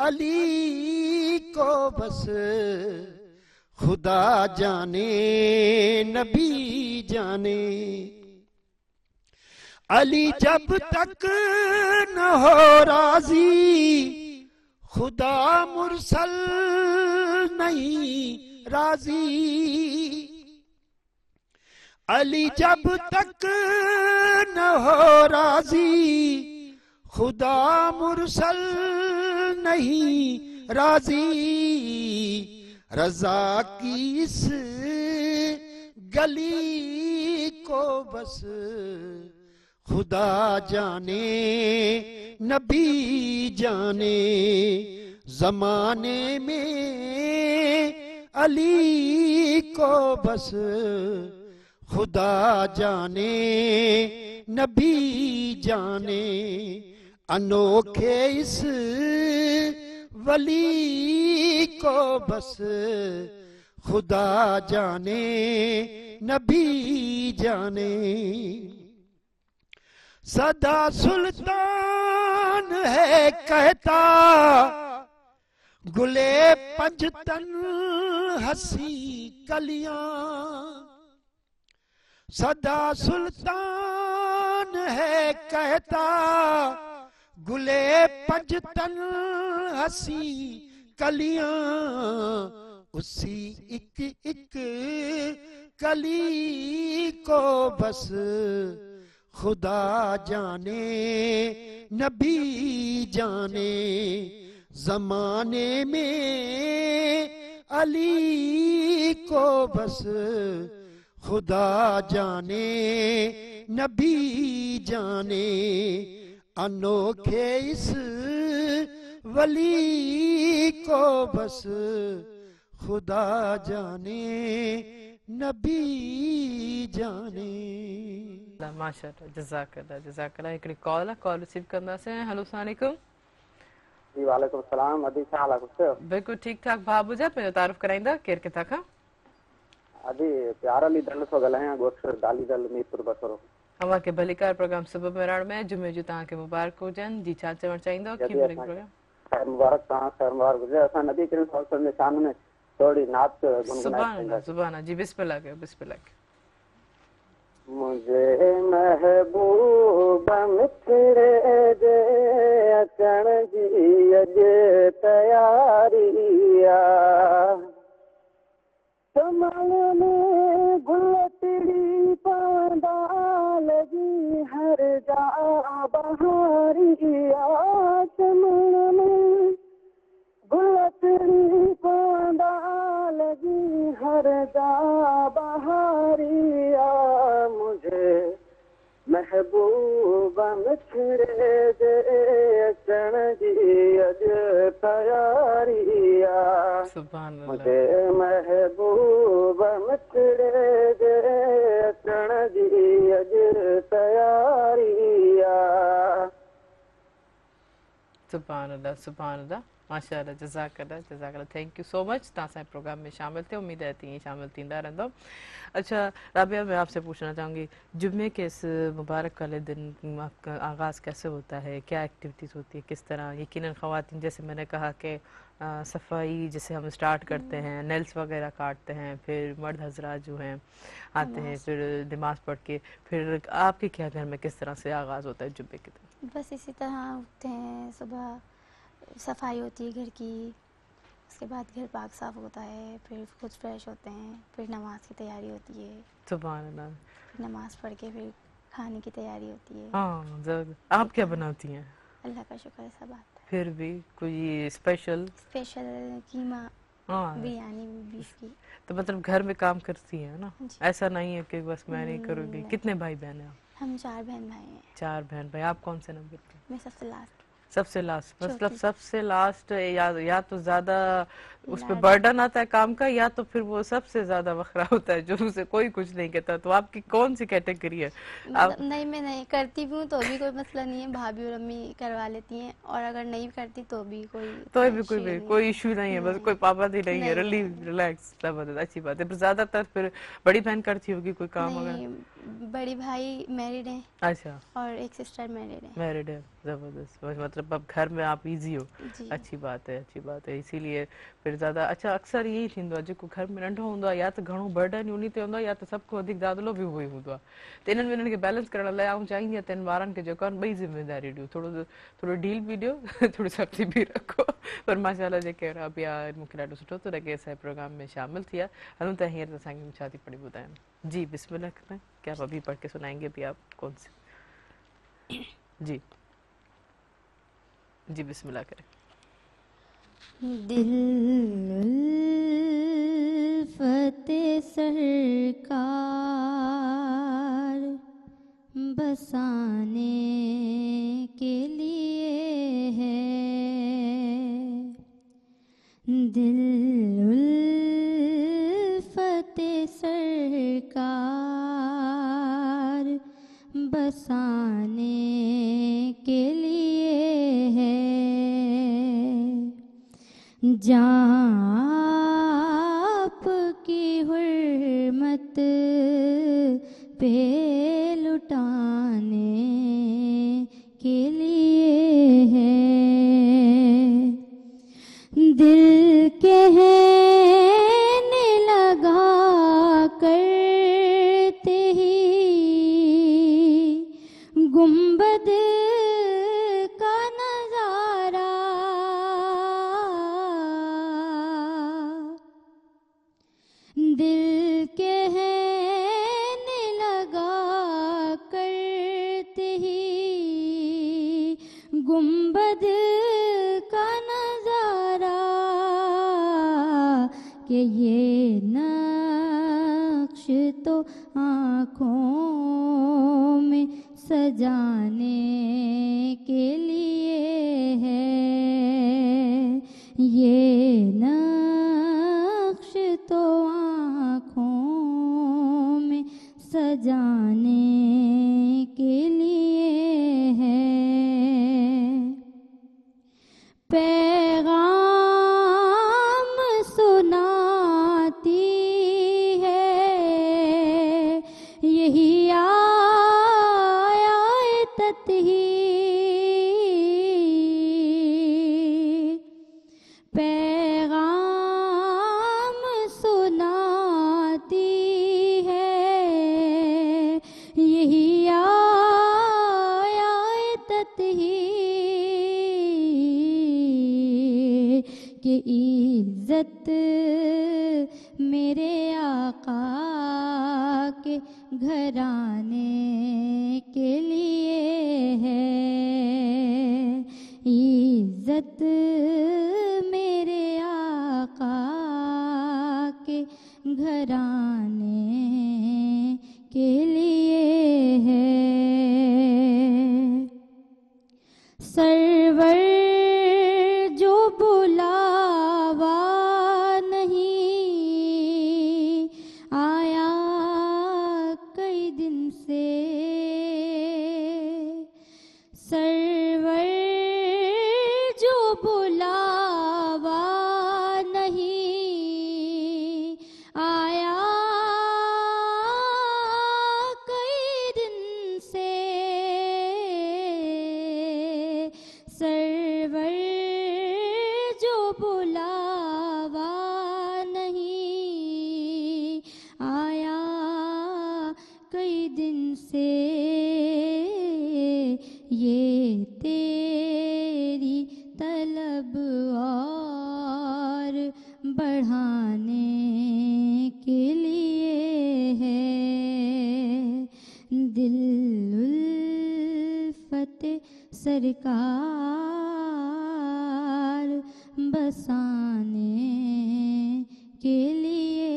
[SPEAKER 3] अली को बस खुदा जाने नबी जाने अली जब तक न हो राजी खुदा मुरसल नहीं राजी अली जब तक न हो राजी खुदा मुरसल नहीं राजी रजा की इस गली को बस खुदा जाने नबी जाने ज़माने में अली को बस खुदा जाने नबी जाने अनोखे इस वली को बस खुदा जाने नबी जाने सदा सुल्तान है कहता गुले पंजतन हसी कलियां सदा सुल्तान है कहता गुले पंजतन हसी कलियां उसी एक एक कली को बस खुदा जाने नबी जाने ज़माने में अली को बस खुदा जाने नबी जाने अनोखे इस वली को बस खुदा जाने नबी जाने।
[SPEAKER 1] माशाल्लाह, जज़ाकल्लाह जज़ाकल्लाह। हिकिड़ी कॉल आहे, कॉल रिसीव कंदासीं। हेलो, अस्सलाम वालेकुम।
[SPEAKER 5] जी वालेकुम सलाम। अदी छा हाल आहे? कुझु
[SPEAKER 1] बिल्कुलु ठीकु ठाक। भाउ ॿुधाए, पंहिंजो तारीफ़ कराईंदा, केरु किथां खां?
[SPEAKER 5] अदी प्यार अली दल थो ॻाल्हायां, ॻोठ दाली दल मीरपुर बसरो।
[SPEAKER 1] तव्हांखे भलीकार प्रोग्राम सुबुह में रहण में जुमे जूं तव्हांखे मुबारक हुजनि। जी, छा चवणु चाहींदव? कीअं पियो लॻे प्रोग्राम?
[SPEAKER 5] खैर मुबारक, तव्हां खैर मुबारक हुजे। असां नबी करीम सल्लल्लाहु अलैहि वसल्लम जे शान में थोड़ी नात गुनगुनाए
[SPEAKER 1] सुभान अल्लाह,
[SPEAKER 5] सघंदासीं।
[SPEAKER 1] सुभान अल्लाह। जी, बिस्मिल्लाह कयो, बिस्मिल्लाह कयो।
[SPEAKER 5] मुझे महबूब मिठड़े दे अचण जी अॼु तयारी आहे। कमल में गुल टिड़ी पवंदा लॻी हर जा बहारी आहे। कमल में गुल टिड़ी पवंदा लॻी हर जा बहारी आहे। मुझे महबूब मिठड़े दे अचण जी अॼु तयारी आहे।
[SPEAKER 1] सुभान अल्लाह।
[SPEAKER 5] मुझे महबूब मिठड़े दे अचण जी अॼु तयारी आहे।
[SPEAKER 1] सुभान अल्लाह, सुभान अल्लाह। माशाल्लाह, जज़ाकल्लाह जज़ाकल्लाह। Thank you so much. तव्हां असांजे प्रोग्राम में शामिल थे, उम्मीद है तीन शामिल थींदा रहंदो। अच्छा राबिया, मैं आपसे पूछना चाहूँगी, जुम्मे के इस मुबारक वाले दिन आपका आगाज़ कैसे होता है? क्या एक्टिविटीज़ होती है, किस तरह? यकीनन ख़वातीन, जैसे मैंने कहा कि सफाई जैसे हम स्टार्ट करते हैं, नेल्स वगैरह काटते हैं, फिर मर्द हजरात जो हैं आते हैं, फिर नमाज पढ़ के, फिर आपके क्या घर में किस तरह से आगाज़ होता है जुम्मे के दिन?
[SPEAKER 2] बस इसी तरह उठते हैं, सुबह सफाई होती है घर की, उसके बाद घर पाक साफ होता है, फिर खुद फ्रेश होते हैं, फिर नमाज की तैयारी होती है,
[SPEAKER 1] सुभान अल्लाह।
[SPEAKER 2] फिर नमाज पढ़ के फिर खाने की तैयारी होती है।
[SPEAKER 1] हाँ ज़रूर। आप क्या बनाती हैं?
[SPEAKER 2] अल्लाह का शुक्र है, सब आता है।
[SPEAKER 1] फिर भी कोई स्पेशल?
[SPEAKER 2] स्पेशल कीमा,
[SPEAKER 1] हाँ,
[SPEAKER 2] बिरयानी बीफ की।
[SPEAKER 1] तो मतलब घर में काम करती हैं ना?
[SPEAKER 2] जी।
[SPEAKER 1] ऐसा नहीं है कि बस मैं नहीं करूँगी।
[SPEAKER 2] नहीं।
[SPEAKER 1] कितने भाई बहन हैं आप?
[SPEAKER 2] हम 4 बहन भाई हैं।
[SPEAKER 1] 4 बहन भाई। आप कौन से नंबर पे?
[SPEAKER 2] मैं सबसे लास्ट।
[SPEAKER 1] सबसे लास्ट, मतलब
[SPEAKER 2] छोटी।
[SPEAKER 1] सबसे लास्ट, या तो ज्यादा उस पे
[SPEAKER 2] लाड-
[SPEAKER 1] बर्डन आता है काम का, या तो फिर वो सबसे ज्यादा वखरा होता है जो उसे कोई कुछ नहीं कहता। तो आपकी कौन सी कैटेगरी है?
[SPEAKER 2] मतलब नहीं, मैं नहीं करती भी हूँ तो भी कोई मसला नहीं है, भाभी और अम्मी करवा लेती हैं, और अगर नहीं करती तो भी
[SPEAKER 1] कोई इशू नहीं है, बस कोई पाबंदी नहीं है, रिलैक्स, जबरदस्त, अच्छी बात है। पर ज्यादातर फिर बड़ी बहन करती होगी कोई काम वगैरह?
[SPEAKER 2] नहीं, बड़ी भाई मैरिड हैं।
[SPEAKER 1] अच्छा,
[SPEAKER 2] और एक सिस्टर मैरिड है।
[SPEAKER 1] मैरिड है, जबरदस्त। मतलब अब घर में आप इजी हो।
[SPEAKER 2] जी।
[SPEAKER 1] अच्छी बात है, अच्छी बात है। इसीलिए फिर ज्यादा अच्छा अक्सर यही थींदो आहे, जेको घर में नंढो हूंदो आहे या त घणो बर्डन उन्ही ते हूंदो आहे, या त सभ खां वधीक दादलो बि उहो ई हूंदो आहे। त इन्हनि ॿिन्हिनि खे बैलेंस करण लाइ आउं चाहींदी आहियां त ॿारनि खे जेको आहे ॿई ज़िम्मेदारी ॾियो, थोरो ढील बि ॾियो, थोरी सख़्ती बि रखो। पर माशाल्लाह जेके राबिया मूंखे ॾाढो सुठो थो लॻे असांजे प्रोग्राम में शामिल थी आहे। हलूं त हींअर त असांखे छा थी पढ़ी ॿुधाइनि? जी, बिस्मिल्लाह करें। क्या अभी पढ़ के सुनाएंगे भी आप? कौन सी? जी जी, बिस्मिल्लाह करें।
[SPEAKER 4] दिल उल्फते सरकार बसाने के लिए है, दिल उल्फते सरकार बसाने के लिए है, जहाँ आपकी हुर्मत पे लुटाने के लिए है, दिल कहने लगा करते ही गुंबद का नजारा, दिल कहने लगा करते ही गुंबद का नजारा, कि ये नक्श तो आँखों में सजाने के लिए है, ये नक्श तो आँखों सजाने के लिए है, पैगाम सुनाती है यही आयत ही, पैगाम सुनाती है यही आयत ही कि इज्जत मेरे आका के घराने के लिए है, इज्जत मेरे आका के घराने के लिए है। सरवर जो बुलावा नहीं आया कई दिन से, सरवर जो बुलावा नहीं आया कई दिन से, सरवर जो बुलावा नहीं आया कई दिन से, ये तेरी तलब और बढ़ाने के लिए है, दिल उल्फत सरकार बसाने के लिए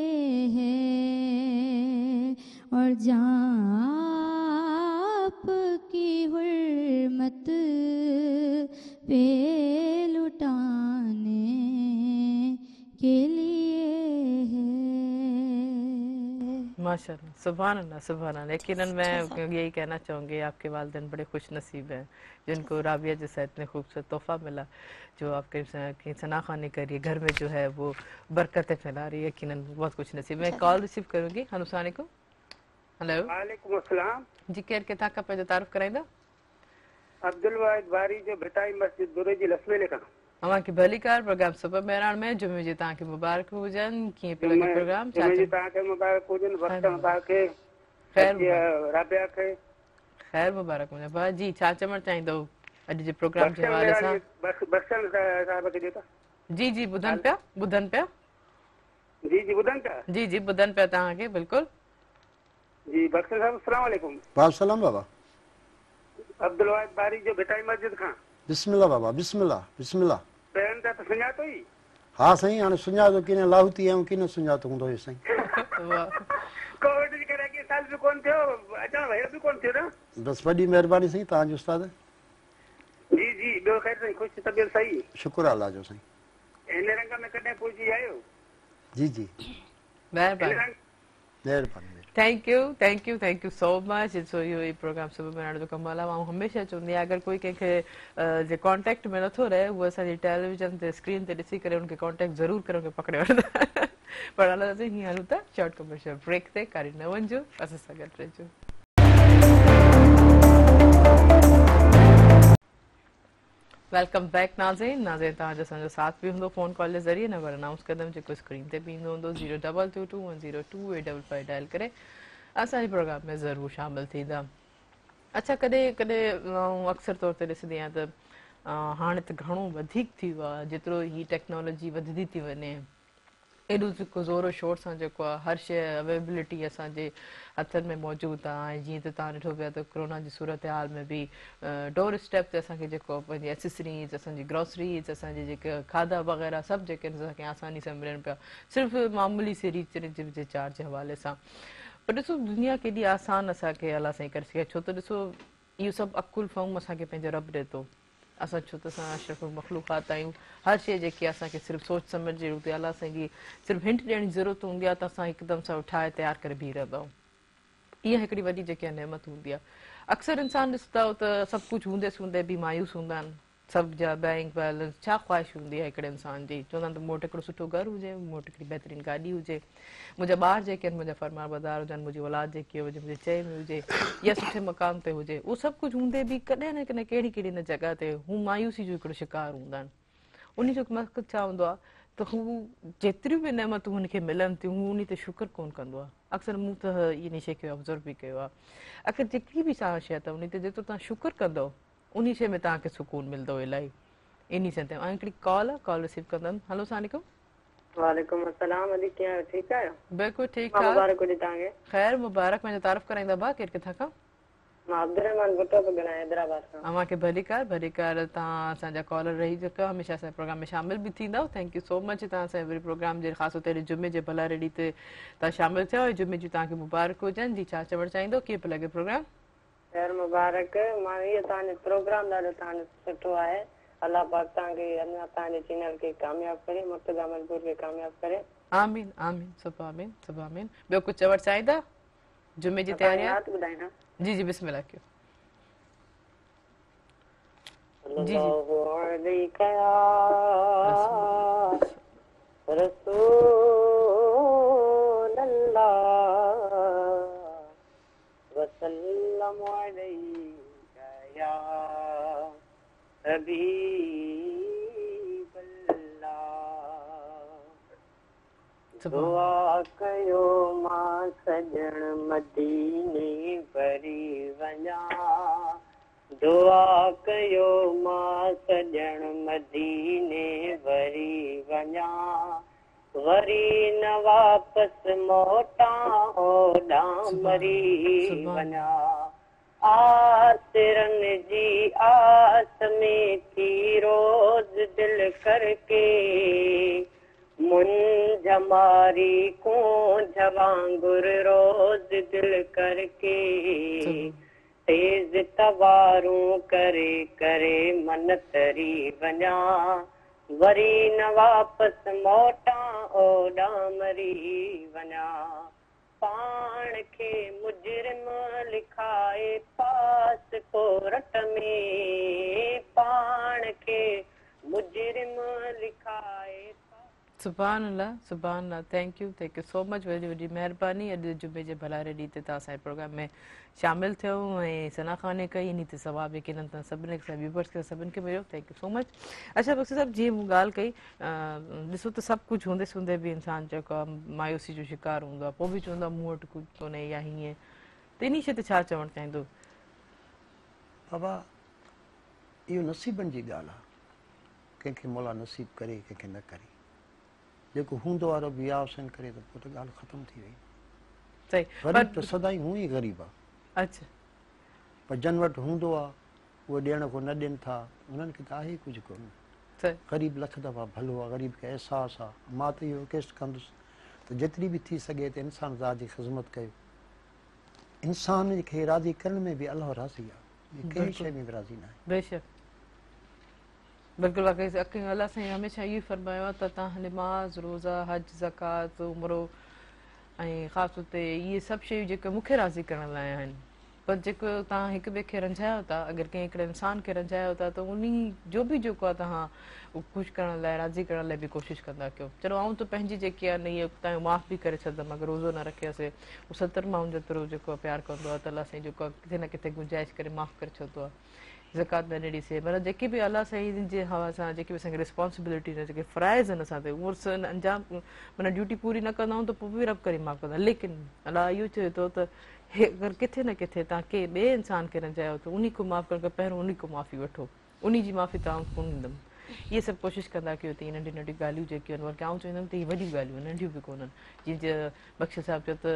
[SPEAKER 4] है, और जाप की हुर्मत पे लुटाने के लिए है।
[SPEAKER 1] माशाल्लाह, सुभान अल्लाह, सुभान अल्लाह। यकीनन मैं यही कहना चाहूँगी आपके वालिदैन बड़े खुश नसीब हैं जिनको राबिया जैसा इतने खूबसूरत तोहफा मिला, जो आपके सनाखानी करिए घर में जो है वो बरकतें फैला रही है। यकीनन बहुत खुश नसीब। मैं कॉल रिसीव करूँगी। अस्सलाम वालेकुम। हेलो
[SPEAKER 5] वालेकुम अस्सलाम।
[SPEAKER 1] जी, केर के था का पे तारुफ कराइंदा?
[SPEAKER 5] अब्दुल वाहिद बारी जो भिटाई मस्जिद दुरे जी लसवेले का।
[SPEAKER 1] अवां की भली कार प्रोग्राम सुबह मेहरान में जुमे जी तव्हांखे मुबारक हुजनि। कीअं पियो लॻे प्रोग्राम?
[SPEAKER 5] जुमे जी तव्हांखे मुबारक हुजनि, वक्त तव्हांखे
[SPEAKER 1] ख़ैर
[SPEAKER 5] राबिया खे
[SPEAKER 1] ख़ैर मुबारक हुजनि। भाउ जी छा चवणु चाहींदव अॼु जे प्रोग्राम जे हवाले सां?
[SPEAKER 5] बख्शन साहिब खे ॾियो था।
[SPEAKER 1] जी जी ॿुधनि पिया, ॿुधनि पिया।
[SPEAKER 5] जी जी ॿुधनि था।
[SPEAKER 1] जी जी ॿुधनि पिया तव्हांखे बिल्कुलु।
[SPEAKER 5] जी बख्शन साहिब अस्सलाम वालेकुम।
[SPEAKER 3] वालेकुम बाबा।
[SPEAKER 5] अब्दुल वाहिद बारी जो भिटाई मस्जिद खां।
[SPEAKER 3] बिस्मिल्लाह बाबा, बिस्मिल्लाह बिस्मिल्लाह।
[SPEAKER 5] पहिरियों त सुञातो ई?
[SPEAKER 3] हा साईं, हाणे सुञातो कीअं लाहूती आहियूं, कीअं सुञातो हूंदो हुयो साईं।
[SPEAKER 5] कोविड जे करे अॻे साल बि कोन थियो, अचण वयो बि कोन थियो न।
[SPEAKER 3] बसि वॾी महिरबानी साईं तव्हांजो उस्ताद।
[SPEAKER 5] जी जी ॿियो ख़ैर साईं, ख़ुशि तबियत सही?
[SPEAKER 3] शुक्र अल्लाह जो साईं।
[SPEAKER 5] हिन रंग में कॾहिं पहुची आयो?
[SPEAKER 3] जी जी
[SPEAKER 1] महिरबानी
[SPEAKER 3] महिरबानी।
[SPEAKER 1] Thank you so much. सो इहो ई प्रोग्राम सुबुह में जो कमाल आहे। ऐं हमेशह चवंदी आहियां अगरि कोई कंहिंखे जे कॉन्टेक्ट में नथो रहे उहो असांजी टेलीविजन ते स्क्रीन ते ॾिसी करे उनखे कॉन्टेक्ट ज़रूरु करे उनखे पकड़े वठंदा। पर हलो हीअं हलूं था शॉर्ट कमर्शियल ब्रेक ते। कारी न वञिजो, असां सां गॾु रहिजो। वेलकम बैक नाज़रीन। तव्हांजो असांजो साथ बि हूंदो फ़ोन कॉल जे ज़रिए, नंबर अनाउंस कंदमि जेको स्क्रीन ते बि ईंदो हूंदो 02221028555 डायल करे असांजे प्रोग्राम में ज़रूरु शामिलु थींदा। अच्छा, कॾहिं कॾहिं अक्सर तौर ते ॾिसंदी आहियां त हाणे त घणो वधीक थी वियो आहे, जेतिरो ही टेक्नोलॉजी वधंदी थी वञे एॾो जेको ज़ोरो शोर सां जेको आहे हर शइ अवेलेबिलिटी असांजे हथनि में मौजूदु आहे। ऐं जीअं त तव्हां ॾिठो पिया त कोरोना जी सूरत हाल में बि डोर स्टेप ते असांखे जेको पंहिंजी एसेसरीज़, असांजी ग्रोसरीज़, असांजे जेके खाधा वग़ैरह सभु जेके असांखे आसानी सां मिलनि पिया, सिर्फ़ु मामूली सी रिचार्ज जे चार्ज जे हवाले सां। पर ॾिसो दुनिया केॾी आसान असांखे अलाह साईं करे सघे, छो त ॾिसो इहो सभु अकुल फ़हम असांखे पंहिंजो रब ॾिए थो। असां छो त असां अशरफुल मख़लूक़ात आहियूं। हर शइ जेकी असांखे सिर्फ़ु सोच सम्झ जी ज़रूरत आहे, अलाह साईं जी सिर्फ़ु हिंट ॾियण जी ज़रूरत हूंदी आहे त असां हिकदमि सां ठाहे तयारु करे बीह रहंदा आहियूं। इहा हिकिड़ी वॾी जेकी नेमत हूंदी आहे। अक्सर इंसान ॾिसंदा त सभु कुझु हूंदे सूंदे बि मायूस हूंदा आहिनि। सभ जा बैंक बैलेंस छा ख़्वाहिश हूंदी आहे हिकिड़े इंसान जी, चवंदा आहिनि त मूं वटि हिकिड़ो सुठो घरु हुजे, मूं वटि हिकिड़ी बहितरीनु गाॾी हुजे, मुंहिंजा ॿार जेके आहिनि मुंहिंजा फरमाबरदार हुजनि, मुंहिंजी औलाद जेकी हुजे मुंहिंजे चए में हुजे या सुठे मक़ाम ते हुजे। उहो सभु कुझु हूंदे बि कॾहिं न कॾहिं कहिड़ी कहिड़ी न जॻह ते हू मायूसी जो हिकिड़ो शिकार हूंदा आहिनि। उन जो मक़सदु छा हूंदो आहे त हू जेतिरियूं बि नेमतूं हुनखे मिलनि थियूं हू उन ते शुक्र कोन कंदो आहे। अक्सर मूं त इन शइ खे ऑब्ज़र्व बि कयो आहे। आख़िर जेकी बि तव्हां शइ अथव उन ते जेतिरो तव्हां शुक्र कंदव उन शइ में तव्हांखे सुकून मिलंदो इलाही। इन शइ ते ऐं हिकिड़ी कॉल आहे, कॉल रिसीव कंदमि। हलो सलाम
[SPEAKER 8] वालेकुम अस्सलाम। अली कीअं आहियो? ठीकु आहियो?
[SPEAKER 1] बिल्कुलु ठीकु ठाक।
[SPEAKER 8] मुबारक हुजे तव्हांखे।
[SPEAKER 1] ख़ैर मुबारक। मुंहिंजो तारीफ़ कराईंदा भाउ, केरु किथां खां?
[SPEAKER 8] मां अब्दुर्रहमान भुट्टो पियो ॻाल्हायां हैदराबाद खां।
[SPEAKER 1] अव्हांखे भली कार भली कार। तव्हां असांजा कॉलर रही चुका आहियो, हमेशह असांजे प्रोग्राम में शामिल बि थींदव। Thank you so much. तव्हां असांजे वरी प्रोग्राम जे ख़ासि तौर ते जुमे जे भला रेडी ते तव्हां शामिल थियो। जुमे जूं तव्हांखे मुबारक हुजनि। जी छा चवणु चाहींदो, कीअं पियो लॻे प्रोग्राम?
[SPEAKER 8] ख़ैर मुबारक। मां इहो तव्हांजो प्रोग्राम ॾाढो तव्हांजो सुठो आहे। अलाह पाक तव्हांखे अञा तव्हांजे चैनल खे कामयाबु करे, मुर्तज़ा मजबूर खे कामयाबु करे।
[SPEAKER 1] आमीन आमीन सब आमीन सब आमीन। ॿियो कुझु चवणु चाहींदा? जुमे जी तयारी
[SPEAKER 8] ॿुधाईंदा?
[SPEAKER 1] जी जी बिस्मिल्लाह कयो। जी
[SPEAKER 8] रसूल अल्लाह वसल्लम अलैका या हबीब अल्लाह। दुआ कयो मां सजण मदीने वरी वञा, दुआ कयो मां सजण मदीने वरी वञा, वरी न वापस मोटा ओॾां मरी वञा। आसिरन जी आस में थी रोज़ दिल करके, मुंझ मारी कूंझ वांगुर रोज़ दिल करके, तेज तवारूं करे करे मन तरी वञा, वरी न वापस मोटा ओॾां मरी वञा। पाण खे मुजरिम लिखाए पासपोर्ट में, पाण खे मुजरिम लिखाए।
[SPEAKER 1] सुभान अल्लाह सुभान अल्लाह। Thank you so much. वॾी वॾी महिरबानी। अॼु जुमे जे भलारे ॾींहं ते तव्हां असांजे प्रोग्राम में शामिल थियो ऐं सनाख़ानी कई। इन ते सवाब यकीननि तव्हां सभिनी खे व्यूवर्स खे सभिनि खे मिलियो। Thank you so much. अच्छा बख्शी साहब, जीअं मूं ॻाल्हि कई, ॾिसो त सभु कुझु हूंदे सूंदे बि इंसानु जेको आहे मायूसी जो शिकार हूंदो आहे, पोइ बि चवंदो आहे मूं वटि कुझु कोन्हे या हीअं। त इन शइ ते छा चवणु चाहींदो?
[SPEAKER 3] बाबा इहो नसीबनि जी ॻाल्हि आहे। कंहिंखे मौला नसीब करे, कंहिंखे न करे। जेको हूंदो आहे रब या हुसैन करे त पोइ त ॻाल्हि ख़तमु थी वई।
[SPEAKER 1] सही।
[SPEAKER 3] ग़रीब त सदाई हूं ई ग़रीब आहे।
[SPEAKER 1] अच्छा।
[SPEAKER 3] पर जन वटि हूंदो आहे उहे ॾियण को न ॾियनि था, उन्हनि खे त आहे ई कुझु कोन्हे। ग़रीब लख दफ़ा भलो आहे, ग़रीब खे अहसासु आहे। मां त इहो रिक्वेस्ट कंदुसि त जेतिरी बि थी सघे त इंसान ज़ात जी ख़िदमत कयो। इंसान खे राज़ी करण में बि अलाह राज़ी आहे, कंहिं शइ में बि राज़ी न आहे।
[SPEAKER 1] बेशक बिल्कुलु वाक़ई। अलाह साईं हमेशह इहो ई फरमायो आहे त तव्हां निमाज़ रोज़ा हज ज़कात उमिरो ऐं ख़ासि तौर ते इहे सभु शयूं जेके मूंखे राज़ी करण लाइ आहिनि। पर जेको तव्हां हिक ॿिए खे रंझायो था, अगरि कंहिं हिकिड़े इंसान खे रंझायो था त उन जो बि जेको आहे तव्हां ख़ुशि करण लाइ राज़ी करण लाइ बि कोशिशि कंदा कयो। चलो आऊं त पंहिंजी जेकी आहे न इहे तव्हांजो माफ़ बि करे छॾंदमि। अगरि रोज़ो न रखियोसीं उहो 70 माण्हुनि जेतिरो जेको आहे प्यारु कंदो आहे त अलाह साईं जेको आहे किथे न किथे गुंजाइश करे माफ़ करे छॾंदो आहे। ज़कात न ॾिसीं मतिलबु जेके बि अलाह साईं जे हवा सां जेके बि असांखे रिस्पॉन्सिबिलिटीज़ आहिनि, जेके फ़राइज़ आहिनि असां ते, उहो अंजाम माना ड्यूटी पूरी न कंदा आहियूं त पोइ बि रब करे माफ़ कंदा। लेकिन अलाह इहो चए थो त अगरि किथे न किथे तव्हां कंहिं ॿिए इंसान खे रंझायो त उन को माफ़ करण खां पहिरियों उन को माफ़ी वठो। उन जी माफ़ी तव्हां कोन ॾींदमि। इहे सभु कोशिशि कंदा कयो त इहे नंढियूं नंढियूं ॻाल्हियूं जेके आहिनि वरी आऊं चवंदमि त इहे वॾियूं ॻाल्हियूं नंढियूं बि कोन्हनि। जीअं बख्शी साहिबु चयो त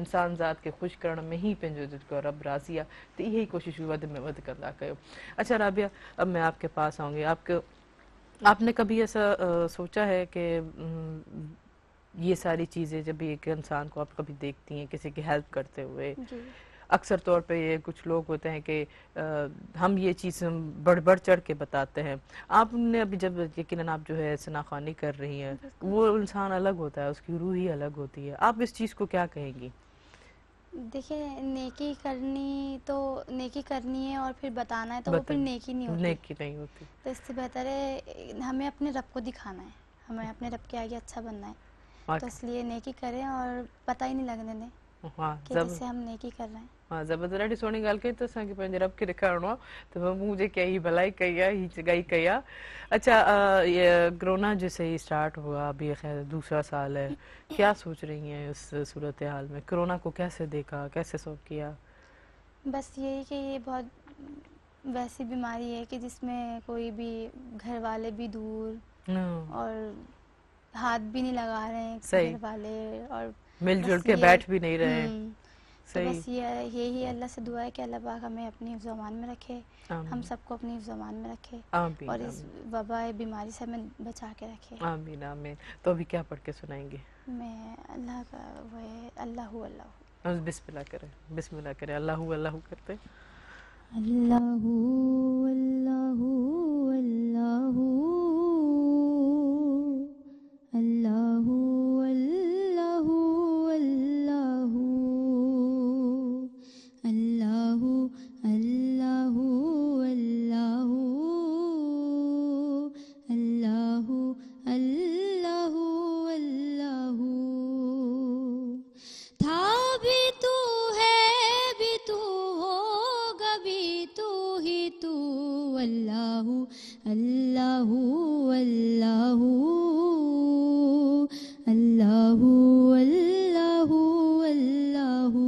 [SPEAKER 1] इंसान ज़ात खे ख़ुशि करण में ई पंहिंजो जेको रब राज़ी आहे, त इहे ई कोशिशूं वधि में वधि कंदा कयो। अच्छा राबिया, अब मैं आपके पास आऊँगी। आपने कभी ऐसा सोचा है कि ये सारी चीज़ें जब भी एक इंसान को आप कभी देखती हैं किसी की हेल्प करते हुए, अक्सर तौर पे ये कुछ लोग होते हैं कि हम ये चीज़ बढ़ चढ़ के बताते हैं। आपने अभी जब यकीनन आप जो है सनाखानी कर रही हैं, वो इंसान अलग होता है, उसकी रूह ही अलग होती है। आप इस चीज़ को क्या कहेंगी?
[SPEAKER 2] देखिए नेकी करनी है और फिर बताना है तो वो फिर नेकी नहीं होती। तो इससे बेहतर है हमें अपने रब को दिखाना है, हमें अपने रब के आगे अच्छा बनना है, तो इसलिए नेकी करें और पता ही नहीं लगने दें कि जैसे हम नेकी कर रहे हैं।
[SPEAKER 1] हाँ ज़बरदस्त, ॾाढी सुहिणी ॻाल्हि कई, त असांखे पंहिंजे रब खे ॾेखारिणो आहे त मूं जेके ही भलाई कई आहे, ही जॻाई कई आहे। अच्छा ये कोरोना जैसे ही स्टार्ट हुआ, अभी खैर दूसरा साल है, क्या सोच रही हैं इस सूरत हाल में? कोरोना को कैसे देखा, कैसे सॉल्व किया?
[SPEAKER 2] बस यही कि ये बहुत वैसी बीमारी है कि जिसमें कोई भी घर वाले भी दूर और हाथ भी नहीं लगा रहे हैं घर वाले, और
[SPEAKER 1] मिलजुल के बैठ भी नहीं रहे।
[SPEAKER 2] तो बस यही अल्लाह से दुआ है कि अल्लाह पाक हमें अपनी हिफ्ज़ अमान में रखे, हम सबको अपनी हिफ्ज़ अमान में रखे और इस वबा बीमारी से हमें बचा के रखे।
[SPEAKER 1] आमीन आमीन। तो अभी क्या पढ़ के सुनाएंगे?
[SPEAKER 2] मैं अल्लाह का वो है अल्लाहु अल्लाहु।
[SPEAKER 1] बिस्मिल्लाह करें अल्लाहु अल्लाहु करते।
[SPEAKER 4] अल्लाहु अल्लाहु अल्लाहु अल्लाहु अल्लाहु अल्लाहु अल्लाहु अल्लाहु अल्लाहु अल्लाहु अल्लाहु था भी तू है भी तू होगा भी तू ही तू अल्लाहु अल्लाहु अल्लाहु अल्लाहु अल्लाहु अल्लाहु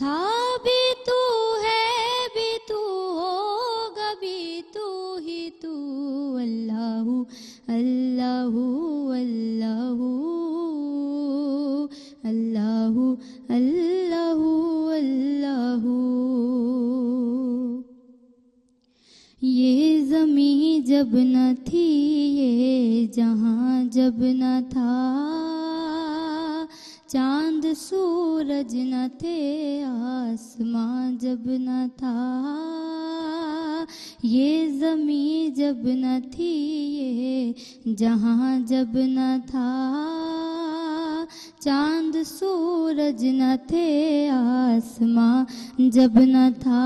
[SPEAKER 4] था भी तू है भी तू होगा भी तू ही तू अल्लाहु अल्लाहु अल्लाहु अल्लाहु अल्लाहु अल्लाहु। ये ज़मीं जब न थी ये जहां जब न था, चांद सूरज न थे आसमां जब न था, ये ज़मीं जब न थी ये जहां जब न था, चांद सूरज न थे आसमां जब न था,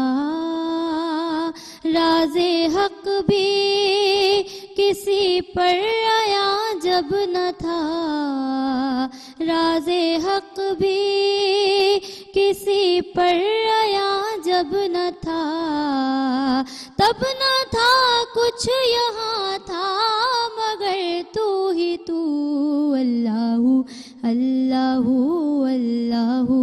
[SPEAKER 4] राज़े हक भी किसी पर आया जब न था, राज़े हक भी किसी पर आया जब न था, तब न था कुछ यहाँ था मगर तू ही तू अल्लाहु अल्लाहु अल्लाहु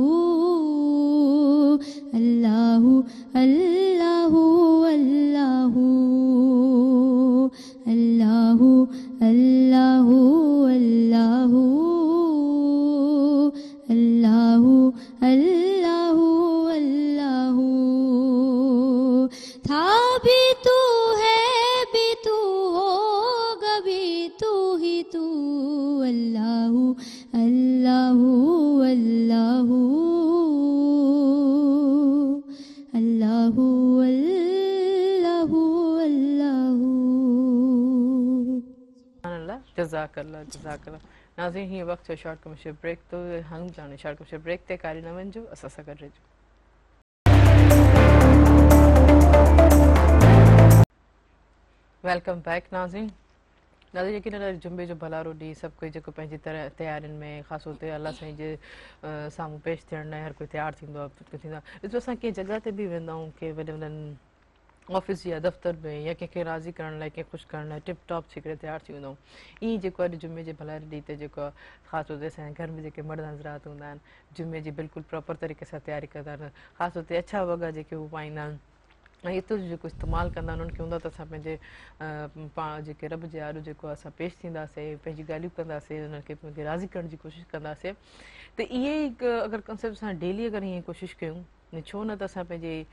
[SPEAKER 4] अल्लाहु अल्लाहु अल्लाहु अल्लाहु अल्लाहु अल्लाहु अल्लाहु अल्लाहु अल्लाहु। था भी तू है भी तू होगा भी तू ही तू अल्लाहु अल्लाहु अल्लाहु अल्लाहु अल्लाहु अल्लाहु।
[SPEAKER 1] जज़ाकल्लाह जज़ाकल्लाह। नाज़रीन हीअं वक़्तु आहे शॉर्ट कमर्शियल ब्रेक, तो हम जाने शॉर्ट कमर्शियल ब्रेक ते कारी न वञिजो, असां सां गॾु रहिजो। वेलकम बैक नाज़रीन। नाज़रीन यकीनन जुमे जो भलारो ॾींहुं सभु कोई जेको पंहिंजी तयारियुनि में ख़ासि तौर ते अल्लाह साईं जे साम्हूं पेश थियण लाइ हर कोई तयारु थींदो आहे। ॾिसो असां कंहिं जॻह ते बि वेंदा आहियूं, कंहिं वॾे वॾनि ऑफिस या दफ़्तर में या कंहिंखे राज़ी करण लाइ कंहिं ख़ुशि करण लाइ टिप टॉप थी करे तयारु थी वेंदा आहियूं। ईअं जेको अॼु जुमे जे भलारे ॾींहं ते जेको आहे ख़ासि तौर ते असांजे घर में जेके मर्द हज़रात हूंदा आहिनि, जुमे जी बिल्कुलु प्रॉपर तरीक़े सां तयारी कंदा आहिनि, ख़ासि तौर ते अछा वॻा जेके हू पाईंदा आहिनि ऐं एतिरो जेको इस्तेमालु कंदा आहिनि, उन्हनि खे हूंदो त असां पंहिंजे पाण जेके रब जे आॾो जेको असां पेश थींदासीं, पंहिंजी ॻाल्हियूं कंदासीं, उन्हनि खे पंहिंखे राज़ी करण जी कोशिशि कंदासीं। त इहे ई अगरि कंसेप्ट असां डेली अगरि ईअं कोशिशि कयूं, छो न त असां पंहिंजे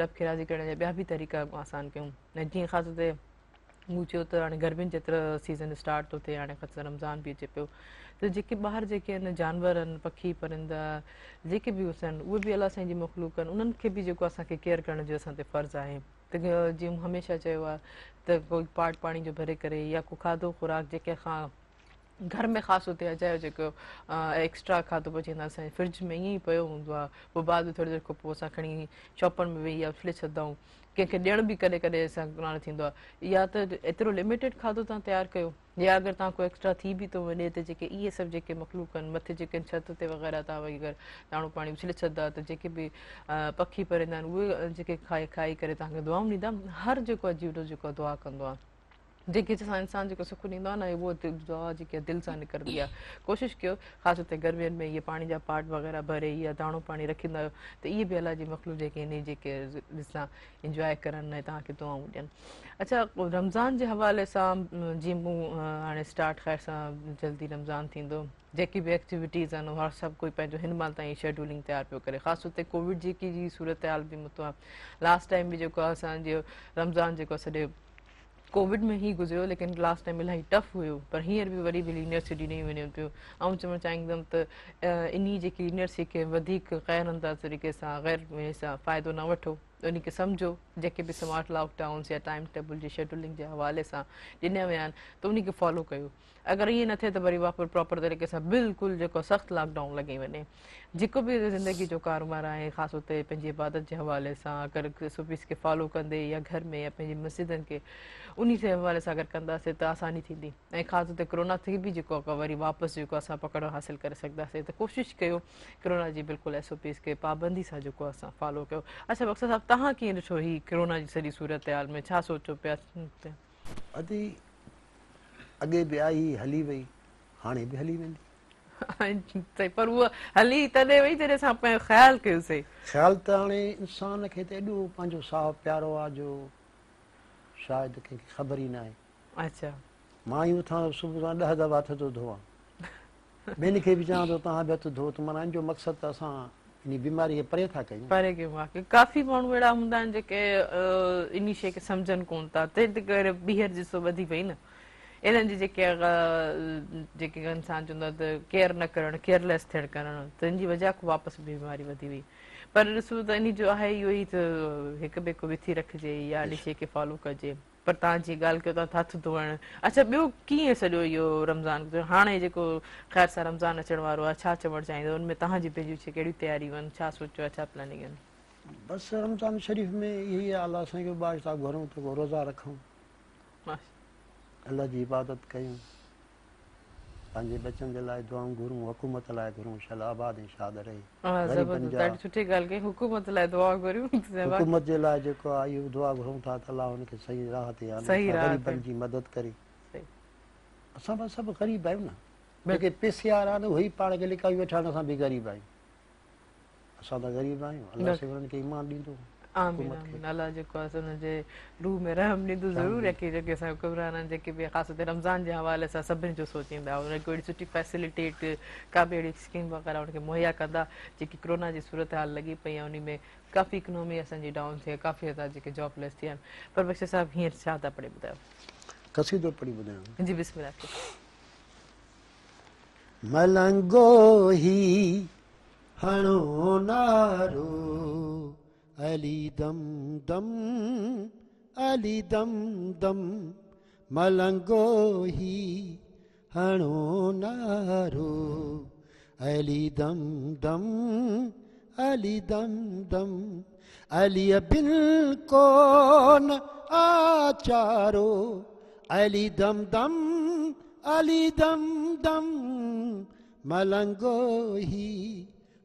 [SPEAKER 1] रब खे राज़ी करण जा ॿिया बि तरीक़ा आसान कयूं। ऐं जीअं ख़ासि तौर ते मूं चयो त हाणे गर्मियुनि जेतिरो सीज़न स्टार्ट थो थिए, हाणे ख़ासि रमज़ान बि अचे पियो, त जेके ॿाहिरि जेके आहिनि जानवर आहिनि, पखी परिंदा जेके बि आहिनि, उहे बि अलाह साईं जी मख़लूक आहिनि, उन्हनि खे बि जेको असांखे केयर करण जो असां ते फ़र्ज़ु आहे। त जीअं हमेशह चयो आहे त कोई पाट पाणी जो भरे करे या को खाधो ख़ुराक जेके खां घर में ख़ासि हुते अजायो जेको एक्स्ट्रा खाधो बची वेंदो आहे असांजे फ्रिज में ईअं ई पियो हूंदो आहे, पोइ बाद में थोरी देरि खां पोइ असां खणी शॉपनि में वेही या उछले छॾंदा आहियूं, कंहिंखे ॾियण बि कॾहिं कॾहिं असांखे कोन थींदो आहे। या त एतिरो लिमिटेड खाधो तव्हां तयारु कयो, या अगरि तव्हां को एक्स्ट्रा थी बि थो वञे त जेके इहे सभु जेके मखलूक आहिनि मथे जेके छित ते वग़ैरह तव्हां वेही करे दाणो पाणी उछले छॾंदा त जेके बि पखी परींदा आहिनि उहे जेके खाई करे तव्हांखे दुआऊं ॾींदा। हर जेको आहे जीवड़ो जेको आहे दुआ कंदो आहे, जेके सां इंसान जेको सुख ॾींदो आहे न उहो दुआ जेकी आहे दिलि सां निकिरंदी आहे। कोशिशि कयो ख़ासि हुते गर्मियुनि में इहे पाणी जा पाट वग़ैरह भरे या दाणो पाणी रखंदा आहियो त इहे बि अलाह जी मखलूक जेके इन जेके ॾिसां इंजॉय करनि ऐं तव्हांखे दुआऊं ॾियनि। अच्छा, रमज़ान जे हवाले सां जीअं मूं हाणे स्टार्ट ख़ैर सां जल्दी रमज़ान थींदो, जेकी बि एक्टिविटीज़ आहिनि उहा सभु कोई पंहिंजो हिन महिल ताईं शेड्यूलिंग तयारु पियो करे, ख़ासि हुते कोविड जेकी जी सूरत हाल बि मुतो आहे। लास्ट टाइम बि जेको आहे असांजो रमज़ान जेको आहे सॼे कोविड में ई गुज़रियो, लेकिन लास्ट टाइम इलाही टफ हुयो, पर हींअर बि वरी बि लीनियर्सी ॾिनी वञे पियो। ऐं चवणु चाहींदमि त इन जेकी लीनियर्सी खे वधीक ग़ैर अंदाज़ तरीक़े सां ग़ैर सां फ़ाइदो न वठो, उन खे सम्झो। जेके बि स्मार्ट लॉकडाउन्स या टाइम टेबल जी शेड्यूलिंग जे हवाले सां ॾिना विया आहिनि त उन खे फॉलो कयो। अगरि ईअं न थिए त वरी वापसि प्रॉपर तरीक़े सां बिल्कुलु जेको सख़्तु लॉकडाउन लॻी वञे। जेको बि ज़िंदगी जो कारोबार आहे ख़ासि हुते पंहिंजी इबादत जे हवाले सां अगरि सुपीस खे फॉलो कंदे या घर में या पंहिंजी मस्जिदनि खे उन जे हवाले सां अगरि कंदासीं त आसानी थींदी। ऐं ख़ासि हुते कोरोना थी बि जेको आहे वरी वापसि जेको असां पकड़ हासिलु करे सघंदासीं, त कोशिशि कयो कोरोना जी बिल्कुलु SOPs खे पाबंदी सां जेको असां फॉलो कयो। अच्छा मक़सद साहिबु, तव्हां कीअं ॾिठो ही कोरोना जी सॼी सूरत हाल में, छा सोचो पिया?
[SPEAKER 3] अदी अॻे बि आई हली वई, हाणे बि हली वेंदी।
[SPEAKER 1] सही, पर उहा हली तॾहिं वई जॾहिं असां पंहिंजो ख़्यालु कयोसीं।
[SPEAKER 3] ख़्यालु त हाणे इंसान खे त एॾो पंहिंजो साहु प्यारो आहे जो शायदि कंहिंखे ख़बर ई न आहे।
[SPEAKER 1] अच्छा,
[SPEAKER 3] मां ई उथां सुबुह सां 10 दफ़ा हथ थो धोआं, ॿियनि खे बि चवां थो तव्हां बि हथ धो, त माना इन जो मक़सदु त असां इन बीमारी खे परे था कयूं।
[SPEAKER 1] परे कयूं आहे। काफ़ी माण्हू अहिड़ा हूंदा आहिनि जेके इन शइ खे सम्झनि कोन था, तंहिं करे ॿीहर ॾिसो वधी वई न। इन्हनि जी जेके इंसान चवंदो आहे त केयर न करणु, केयरलेस थियणु करणु, त इन जी वजह खां वापसि बीमारी वधी वई। पर ॾिसो त इन जो आहे इहो ई त हिक ॿिए खे विथी रखिजे या इन शइ खे फॉलो कजे। पर तव्हां जी ॻाल्हि कयो था हथ धोइणु, अच्छा ॿियो कीअं सॼो इहो रमज़ान हाणे जेको ख़ैर सां रमज़ान अचण वारो आहे, छा चवणु चाहींदो हुन में तव्हांजी पंहिंजियूं कहिड़ियूं तयारियूं आहिनि, छा सोचियो आहे, छा प्लानिंग आहिनि?
[SPEAKER 3] बसि रमज़ान शरीफ़ में इहो ई अलाह साईं खे बाज था घुरूं त रोज़ा रखूं, अलाह जी इबादत कयूं, पंहिंजे बचनि जे लाइ दुआऊं घुरूं, हुकूमत लाइ घुरूं, इंशाअल्लाह आबाद ऐं शाद रहे।
[SPEAKER 1] ॾाढी सुठी ॻाल्हि कई, हुकूमत लाइ दुआ घुरियूं।
[SPEAKER 3] हुकूमत जे लाइ जेको आहे इहो दुआ घुरूं था त अलाह हुनखे सही राह ते आणे, ग़रीबनि जी मदद करे। असां बि सभु ग़रीब आहियूं न, जेके पैसे वारा आहिनि उहे ई पाण खे लिकाई वेठा आहिनि, असां बि ग़रीब आहियूं। असां त ग़रीब आहियूं, अलाह साईं हुननि खे ईमान ॾींदो।
[SPEAKER 1] आमीन आमीन, अलाह जेको आहे हुनजे रूह में रहम ॾींदो ज़रूरु आहे। की जेके असांजे हुक्मरान आहिनि जेके बि ख़ासि हिते रमज़ान जे हवाले सां सभिनी जो सोचींदा, हुनखे अहिड़ी सुठी फैसिलिटेट का बि अहिड़ी स्कीम वग़ैरह हुनखे मुहैया कंदा जेकी कोरोना जी सूरत हाल लॻी पई आहे, उन में काफ़ी इकनॉमी असांजी डाउन थिए, काफ़ी हद जेके जॉबलेस थिया आहिनि। पर बख़्शे साहिबु हींअर छा था पढ़ी ॿुधायो?
[SPEAKER 3] क़सीदो पढ़ी ॿुधायां
[SPEAKER 1] जी, बिस्मिल्लाह।
[SPEAKER 3] मलंगो ही हणो नारो अली दम दम, अली दम दम, मलंगो ही हणो नारो अली दम दम, अली दम दम, अली बिन कोन आचारो अली दम दम, अली दम दम, मलंगो ही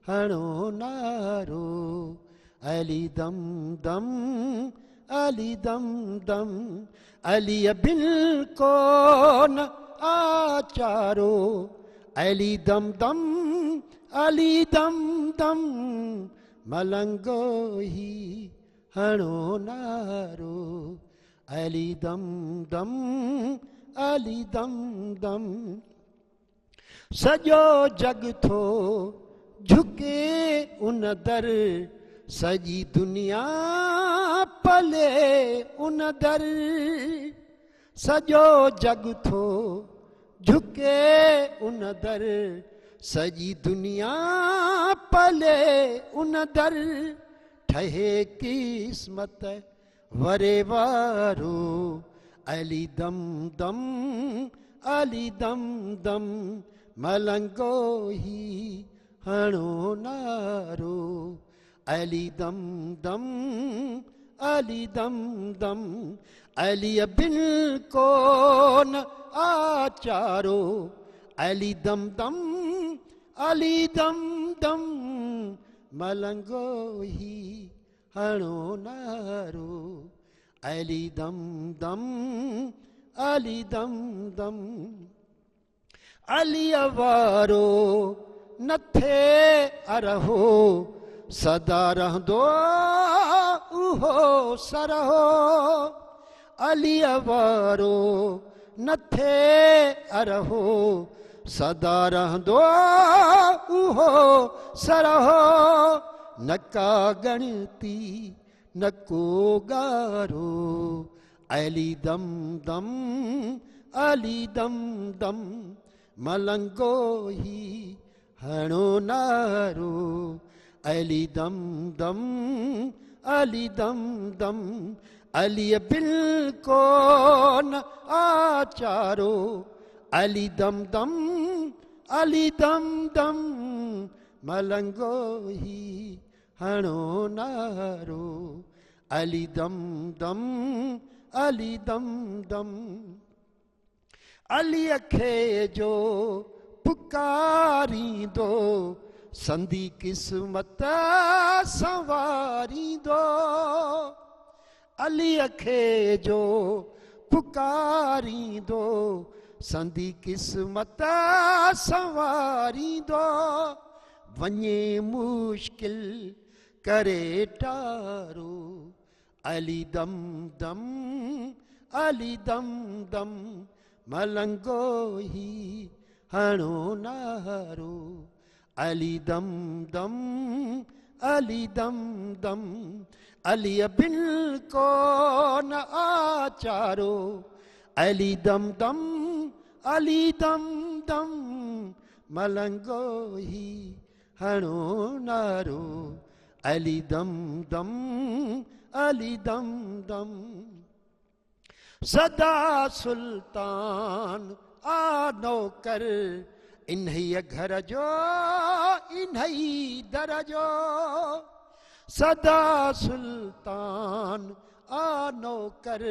[SPEAKER 3] हणो नारो अली दम दम, अली दम दम, अली बिन कोन आचारो अली दम दम, अली दम दम, मलंगो ही हणो नारो अली दम दम, अली दम दम, सॼो जग थो झुके उन दर, सॼी दुनिया पले उन दर, सॼो जग थो झुके उन दर, सॼी दुनिया पले उन दर, ठहे क़िस्मत वरे वारो अली दम दम, अली दम दम मलंगो ही हणो नारो अली दम दम अली दम दम अली बिन को न आचारो अली दम दम अली दम दम मलंगो ही हणो नारो अली दम दम अली दम दम अली वारो नथे अरहो सदा रहंदो उहो सरहो अली वारो नथे अरहो सदा रहंदो उहो सरहो न का गणती न को गारो अली दम दम अली दम दम मलंगो ही हणो नारो अली दम दम अली दम दम अली बिल को न आचारो अली दम दम अली दम दम मलंगो ही हणो नारो अली दम दम अली दम दम अली खे जो पुकारी दो संधी किस्मत संवारी दो अली खे जो पुकारी दो संधी किस्मत संवारी दो वञे मुश्किल करे टारो अली दम दम अली दम दम मलंगो ही हणो नारो अली दम दम अली दम दम अली बिन को न आचारो अली दम दम अली दम दम मलंगो ही हणो नारो अली दम दम अली दम दम सदा सुल्तान आनो कर इन्ही घर जो इन्ही दर जो सदा सुल्तान आनो कर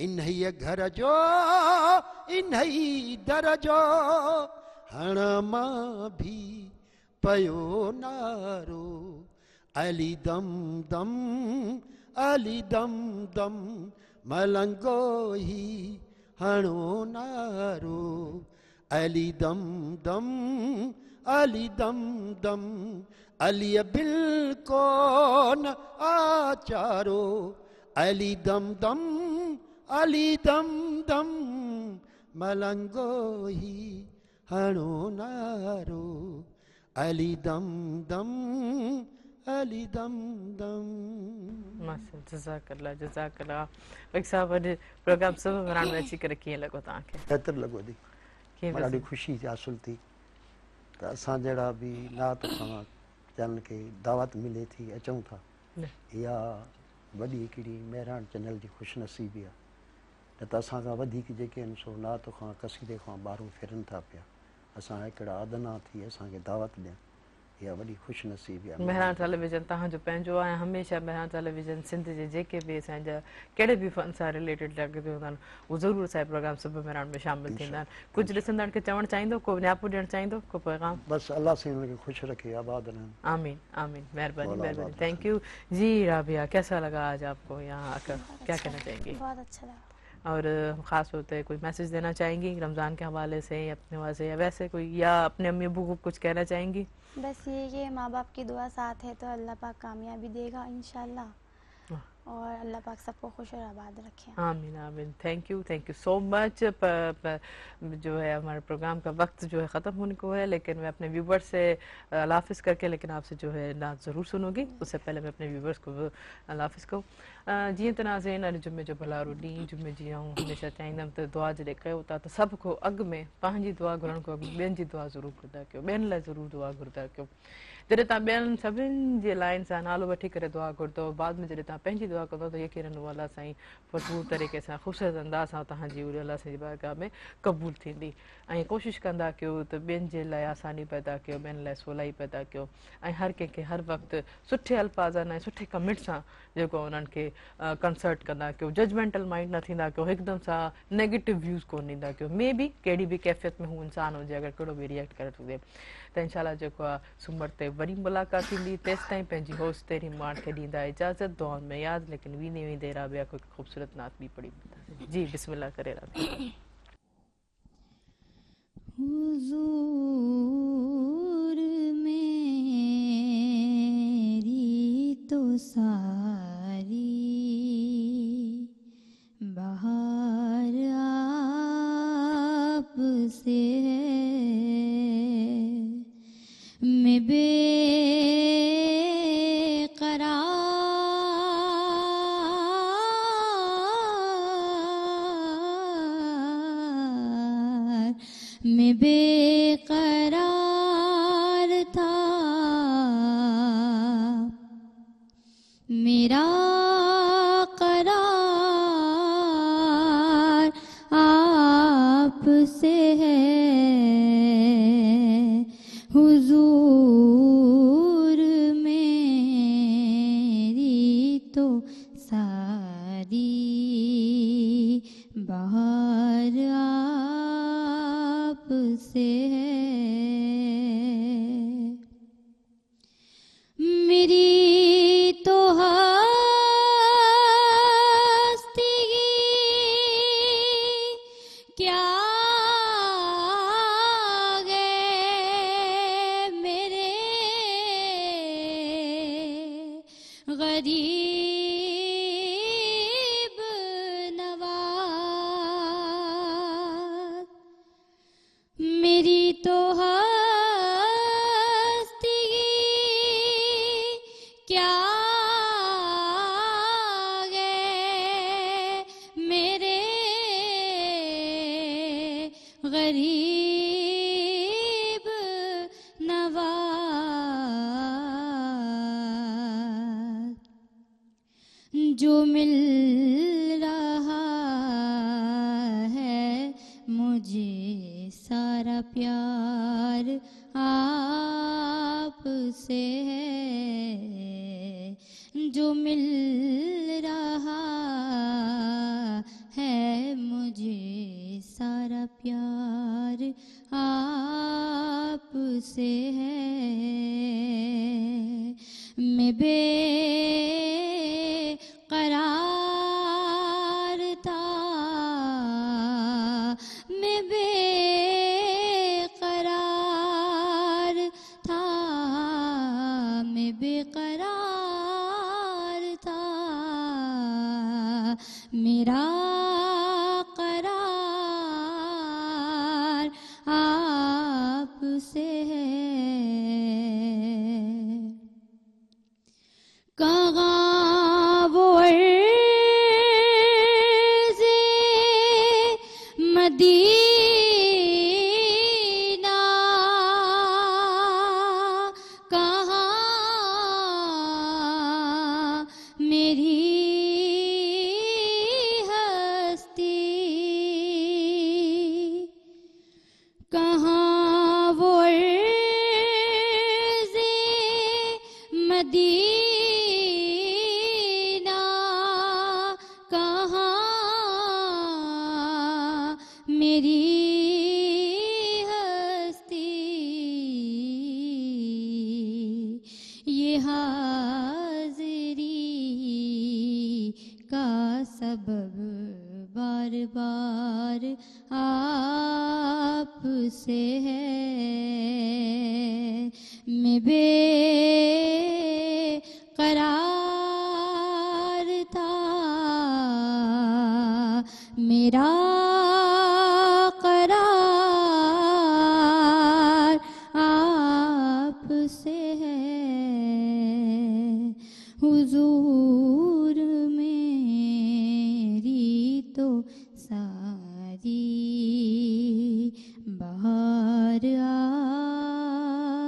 [SPEAKER 3] इन्ही घर जो इन्ही दर जो हण मां भी पयो नारो अली दम दम अली दम दम मलंगो ही हणो नारो अली दम दम अली दम दम अली बिल को न आचारो अली दम दम अली दम दम मलंगो ही हणो नारो अली दम दम अली दम दम
[SPEAKER 1] माशा जज़ाकल्ला वकील साहब अॼु प्रोग्राम सभु वरान में अची करे कीअं लॻो तव्हांखे
[SPEAKER 3] बहितर लॻो थी
[SPEAKER 1] कीअं
[SPEAKER 3] ॾाढी ख़ुशी हासिल थी त असां जहिड़ा बि नात खां चैनल खे दावत मिले थी अचूं था इहा वॾी हिकिड़ी महिराण चैनल जी ख़ुशनसीबी आहे न त असां खां वधीक जेके आहिनि सो नात खां कसीदे खां ॿाहिरि फिरनि था पिया असां हिकिड़ा अदना थी असांखे दावत ॾियनि इहा वॾी ख़ुशनसीबी आहे
[SPEAKER 1] महिराण टेलीविजन तव्हांजो पंहिंजो आहे हमेशह महिराण टेलीविजन सिंध जे जेके बि असांजा कहिड़े बि फन सां रिलेटेड लॻंदो हूंदा आहिनि उहे ज़रूरु असांजे प्रोग्राम सभु महिराण में शामिलु थींदा आहिनि कुझु ॾिसंदड़ खे चवणु चाहींदो को नियापो ॾियणु चाहींदो को पैगाम
[SPEAKER 3] बसि अल्लाह से उनखे ख़ुशि रखे आबाद रहन
[SPEAKER 1] आमीन आमीन मेहरबानी थैंक यू जी राबिया कैसा लगा आज आपको यहाँ आकर क्या कहना चाहेंगी
[SPEAKER 2] बहुत अच्छा लगा
[SPEAKER 1] और ख़ास तौर पे कोई मैसेज देना चाहेंगी रमज़ान के हवाले से या अपने हवाले से या वैसे कोई या अपने अम्मी अबू को कुछ कहना चाहेंगी
[SPEAKER 2] बस ये कि माँ बाप की दुआ साथ है तो अल्लाह पाक कामयाबी देगा इंशाल्लाह और अल्लाह पाक सबको खुश और आबाद रखे
[SPEAKER 1] आमीन आमीन थैंक यू सो मच जो है हमारे प्रोग्राम का वक्त जो है ख़त्म होने को है लेकिन मैं अपने व्यूवर्स से अल्लाह हाफ़िज़ करके लेकिन आपसे जो है नात ज़रूर सुनूंगी उससे पहले मैं अपने व्यूवर्स को अल्लाह हाफ़िज़ कहूँ जीअं त नाज़रीन अॼु जुमे जो भलारो ॾींहुं जुमे जी आऊं हमेशह चाहींदमि त दुआ जॾहिं कयो था त सभ खां अॻु में पंहिंजी दुआ घुरण खां अॻु ॿियनि जी दुआ ज़रूरु घुरंदा कयो ॿियनि लाइ ज़रूरु दुआ घुरंदा कयो जॾहिं तव्हां ॿियनि सभिनि जे लाइ सां नालो वठी करे दुआ घुरंदो बाद में जॾहिं तव्हां पंहिंजी दुआ कंदो त यकीनन उहा अलाह साईं भरपूर तरीक़े सां ख़ूबसूरत अंदाज़ सां तव्हांजी उहा अलाह साईं जी बारगाह में क़बूल थींदी ऐं कोशिशि कंदा कयो त ॿियनि जे लाइ आसानी पैदा कयो, ॿियनि लाइ सवलाई पैदा कयो ऐं हर कंहिंखे हर वक़्तु सुठे अल्फाज़नि ऐं सुठे कमिट सां जेको उन्हनि खे कंसल्ट कंदा कयो, जजमेंटल माइंड न थींदा कयो, हिकदमि सां नेगेटिव व्यूज़ कोन ॾींदा कयो। मे बी कहिड़ी बि कैफ़ियत में हू इंसानु हुजे, अगरि कहिड़ो बि रिएक्ट करे थो ॾिए त इनशाला जेको आहे सूमर ते वरी मुलाक़ात थींदी। तेसि ताईं पंहिंजी होस्ट तेरी मान खे ॾींदा इजाज़त, दुआउनि में यादि, लेकिन वीने वींदे राबिया कोई ख़ूबसूरत नात बि पढ़ी ॿुधासीं। जी बिस्मिल्लाह करे राबिया।
[SPEAKER 4] हुजूर मेरी तो सारी बहार आप से है, मैं बेकरार था, मेरा करार आपसे है, हुजूर मेरी तो सारी बहार आपसे है, मेरी तो हस्ती क्या गए मेरे गरीब नवाज, मेरी तो हस्ती क्या गए मेरे गरीब नवाज, जो मिल रहा है मुझे सारा प्यार आपसे है, जो मिल रहा है मुझे सारा प्यार आपसे है, मैं बेकरार था, मैं बेकरार था, मैं बेकरार था, मेरा करार आपसे है, कहाँ वो अर्ज़े मदीना, कहाँ मेरी हस्ती, कहाँ वो अर्ज़े मदीना, कहाँ मेरी हस्ती, ये हाज़री का सबब बार बार आपसे है, मैं बेकरार था, मेरा करार आपसे है, हुजूर मेरी तो सारी बहार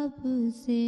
[SPEAKER 4] आपसे